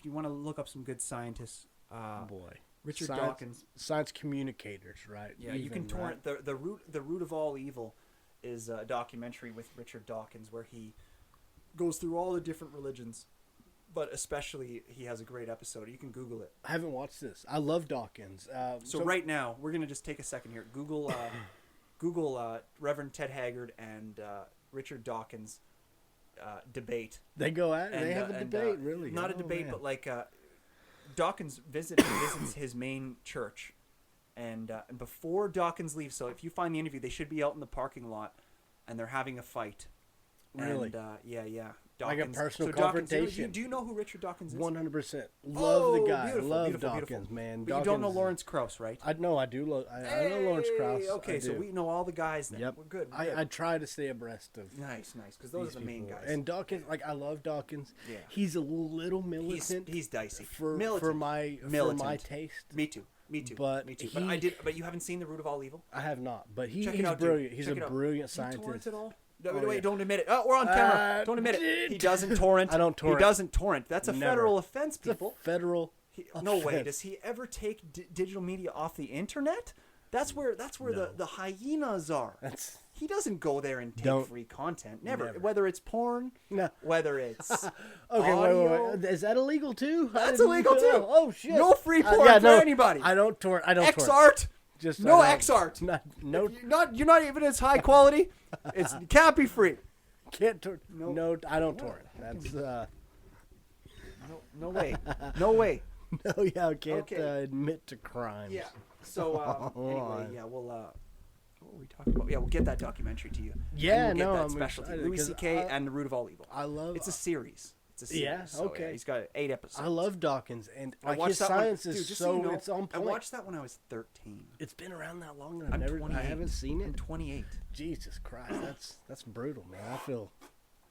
want to look up some good scientists, Richard Dawkins,
science communicators, right?
Yeah, you can torrent the root of all evil is a documentary with Richard Dawkins where he goes through all the different religions. But especially, he has a great episode. You can Google it.
I haven't watched this. I love Dawkins.
So right now, we're going to just take a second here. Google Reverend Ted Haggard and Richard Dawkins debate.
They go at it. They have a debate, really.
Not a debate, but like Dawkins visits his main church. And before Dawkins leaves, so if you find the interview, they should be out in the parking lot, and they're having a fight.
Really?
And, yeah.
Dawkins. Like a personal
confrontation.
confrontation.
Do you know who Richard Dawkins is?
100%. Love the guy.
Beautiful,
love
beautiful,
Dawkins,
beautiful.
man.
But
Dawkins,
you don't know Lawrence Krauss, right?
I know. I do. I know Lawrence Krauss.
Okay, so we know all the guys then.
Yep.
We're good.
I try to stay abreast of.
Nice, because those are the main guys.
And Dawkins, like I love Dawkins.
Yeah.
He's a little militant.
He's dicey.
For my taste.
Me too.
But
But you haven't seen The Root of All Evil?
I have not. But he's
out,
brilliant.
Dude.
He's a brilliant scientist.
Do you torrent it all? Wait, don't admit it. Oh, we're on camera. Don't admit it. He doesn't torrent.
I don't torrent.
He doesn't torrent. That's a federal offense, people.
It's a federal
No way. Does he ever take digital media off the internet? That's where the hyenas are. He doesn't go there and take free content. Never. Whether it's porn, whether it's
okay, wait. Is that illegal too?
That's illegal too.
Oh shit.
No free porn for anybody.
I don't torrent.
X art.
Just
no X art.
No.
You're not even as high quality. It can't be free.
Can't torrent. No, I don't torrent. That's
no way. No way.
No, I can't admit to crimes.
Yeah. So anyway, we'll what were we talking about? Yeah, we'll get that documentary to you.
Yeah,
and we'll get that
I'm
specialty.
excited,
Louis C.K. and The Root of All Evil.
I love.
It's a series.
Yeah, okay.
So, he's got 8 episodes.
I love Dawkins, and like
his
science is so it's on point.
I watched that when I was 13.
It's been around that long, and I haven't seen it.
I'm 28.
Jesus Christ, that's brutal, man. I feel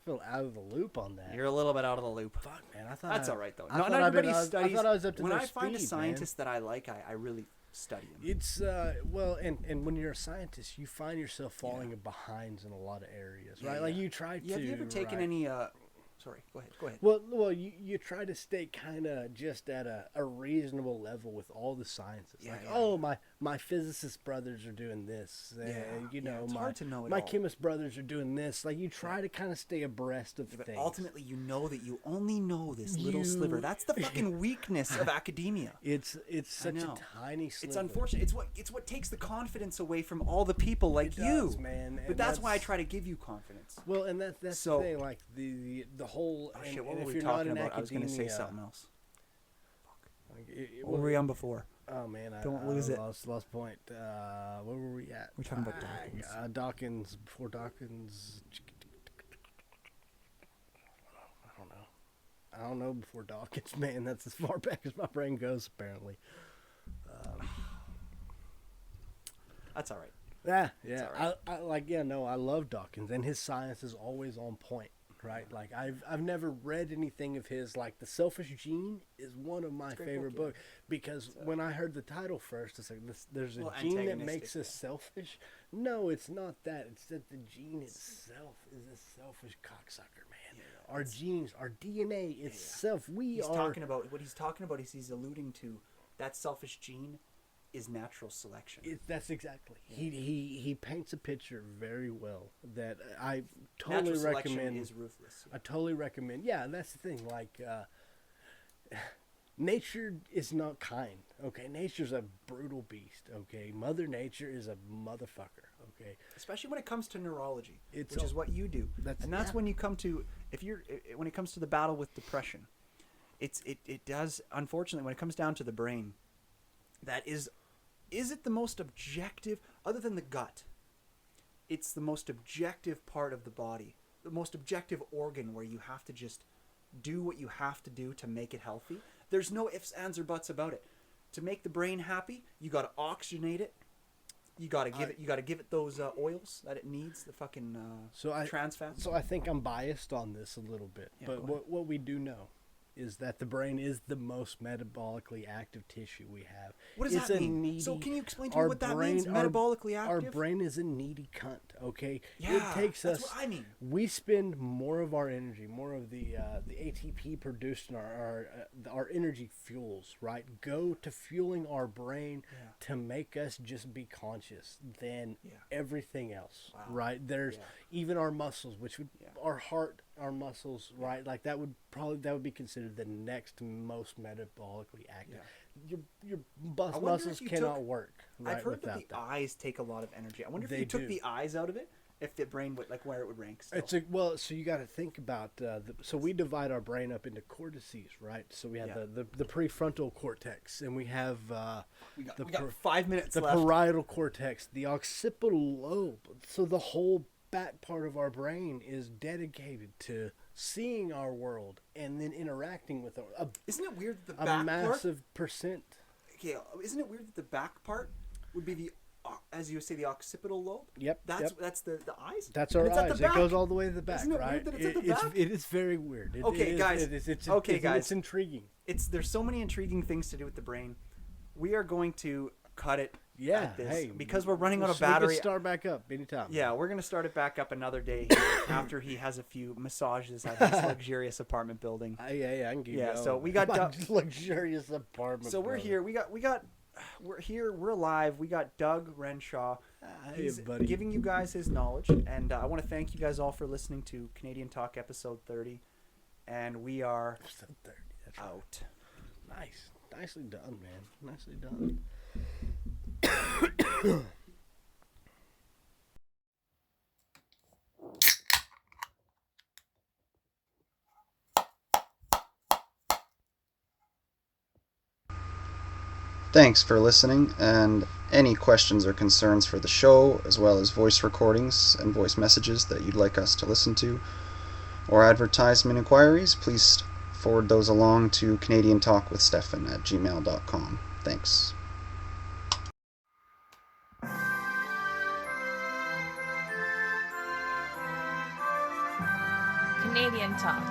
out of the loop on that.
You're a little bit out of the loop.
Fuck, man. I thought
that's all right though.
Not
everybody studies.
I thought I was up to
when
their
I find
speed,
a scientist
man.
that I like, I really study him.
It's and when you're a scientist, you find yourself falling behind in a lot of areas, right? Like you try to.
Have you ever taken any? sorry. Go ahead.
Well, you try to stay kind of just at a reasonable level with all the sciences.
Yeah,
like,
yeah,
oh, my physicist brothers are doing this. You know,
it's hard to know it
my
all.
chemist brothers are doing this. Like, you try to kind of stay abreast of
But
things.
ultimately, you know that you only know this little sliver. That's the fucking weakness of academia.
It's such a tiny sliver.
It's unfortunate. It's what takes the confidence away from all the people like
It
you,
does, man.
But that's why I try to give you confidence.
Well, and that's
So-
the thing. Like the whole.
Oh,
and,
shit, what
and
were
if
we
you're not
talking
in
about? I was going to say
academia-
something else.
Like,
What were we on before?
Oh man,
Don't lose it.
Lost point. Where were we at?
We're talking about Dawkins.
Dawkins. Before Dawkins. I don't know before Dawkins, man. That's as far back as my brain goes, apparently.
That's all right.
Yeah.
all right.
I love Dawkins, and his science is always on point, right? Like I've never read anything of his. Like The Selfish Gene is one of my favorite
book,
books because when I heard the title first, it's like there's a gene that makes us selfish. No, it's not that. It's that the gene itself is a selfish cocksucker, man.
Yeah,
our genes, our DNA itself,
He's talking about what he's talking about is he's alluding to that selfish gene is natural selection.
That's exactly. Yeah. He paints a picture very well that I
Natural
totally
selection
recommend.
is ruthless.
I totally recommend. Yeah, that's the thing. Like, nature is not kind. Okay, nature's a brutal beast. Okay, Mother Nature is a motherfucker. Okay,
especially when it comes to neurology, which
all-
is what you do. That's when you come to when it comes to the battle with depression. It does, unfortunately, when it comes down to the brain, that is it the most objective, other than the gut, it's the most objective part of the body, the most objective organ where you have to just do what you have to do to make it healthy. There's no ifs, ands, or buts about it. To make the brain happy, you got to oxygenate it. You got to give it those oils that it needs, the fucking trans fats.
So I think I'm biased on this a little bit, but what we do know is that the brain is the most metabolically active tissue we have.
What does that mean? So can you explain to me what that means? Metabolically active?
Our brain is a needy cunt, okay?
Yeah,
it takes
that's
us,
what I mean.
We spend more of our energy, more of the ATP produced in our energy fuels, right? Go to fueling our brain to make us just be conscious than everything else, right? There's even our muscles, which would our heart, our muscles, right? Like that would be considered the next most metabolically active. Your muscles cannot work. Right,
I've heard that the eyes take a lot of energy. I wonder if you took the eyes out of it, if the brain would where it would rank. Still.
So you got to think about so we divide our brain up into cortices, right? So we have the prefrontal cortex, and we have
we got 5 minutes
left.
The
parietal cortex, the occipital lobe. So the whole back part of our brain is dedicated to seeing our world and then interacting with
Isn't it weird that the back
massive percent?
Okay, isn't it weird that the back part would be the, as you say, the occipital lobe?
Yep.
That's the eyes.
That's our eyes. It goes all the way to the back.
Isn't it
right?
weird that it's at the back?
It is very weird.
Guys.
It's intriguing.
There's so many intriguing things to do with the brain. We are going to cut it. At this, because we're running out of battery.
We can start back up anytime.
Yeah, we're gonna start it back up another day after he has a few massages at his luxurious apartment building.
I can give you. Yeah,
so we got
luxurious apartment.
So we're here. We're here. We're alive. We got Doug Renshaw. He's giving you guys his knowledge, and I want to thank you guys all for listening to Canadian Talk episode 30, and we are
episode 30. That's
out.
Right. Nicely done, man. Nicely done.
Thanks for listening, and any questions or concerns for the show, as well as voice recordings and voice messages that you'd like us to listen to, or advertisement inquiries, please forward those along to canadiantalkwithstephan@gmail.com. Thanks.
Canadian Talk.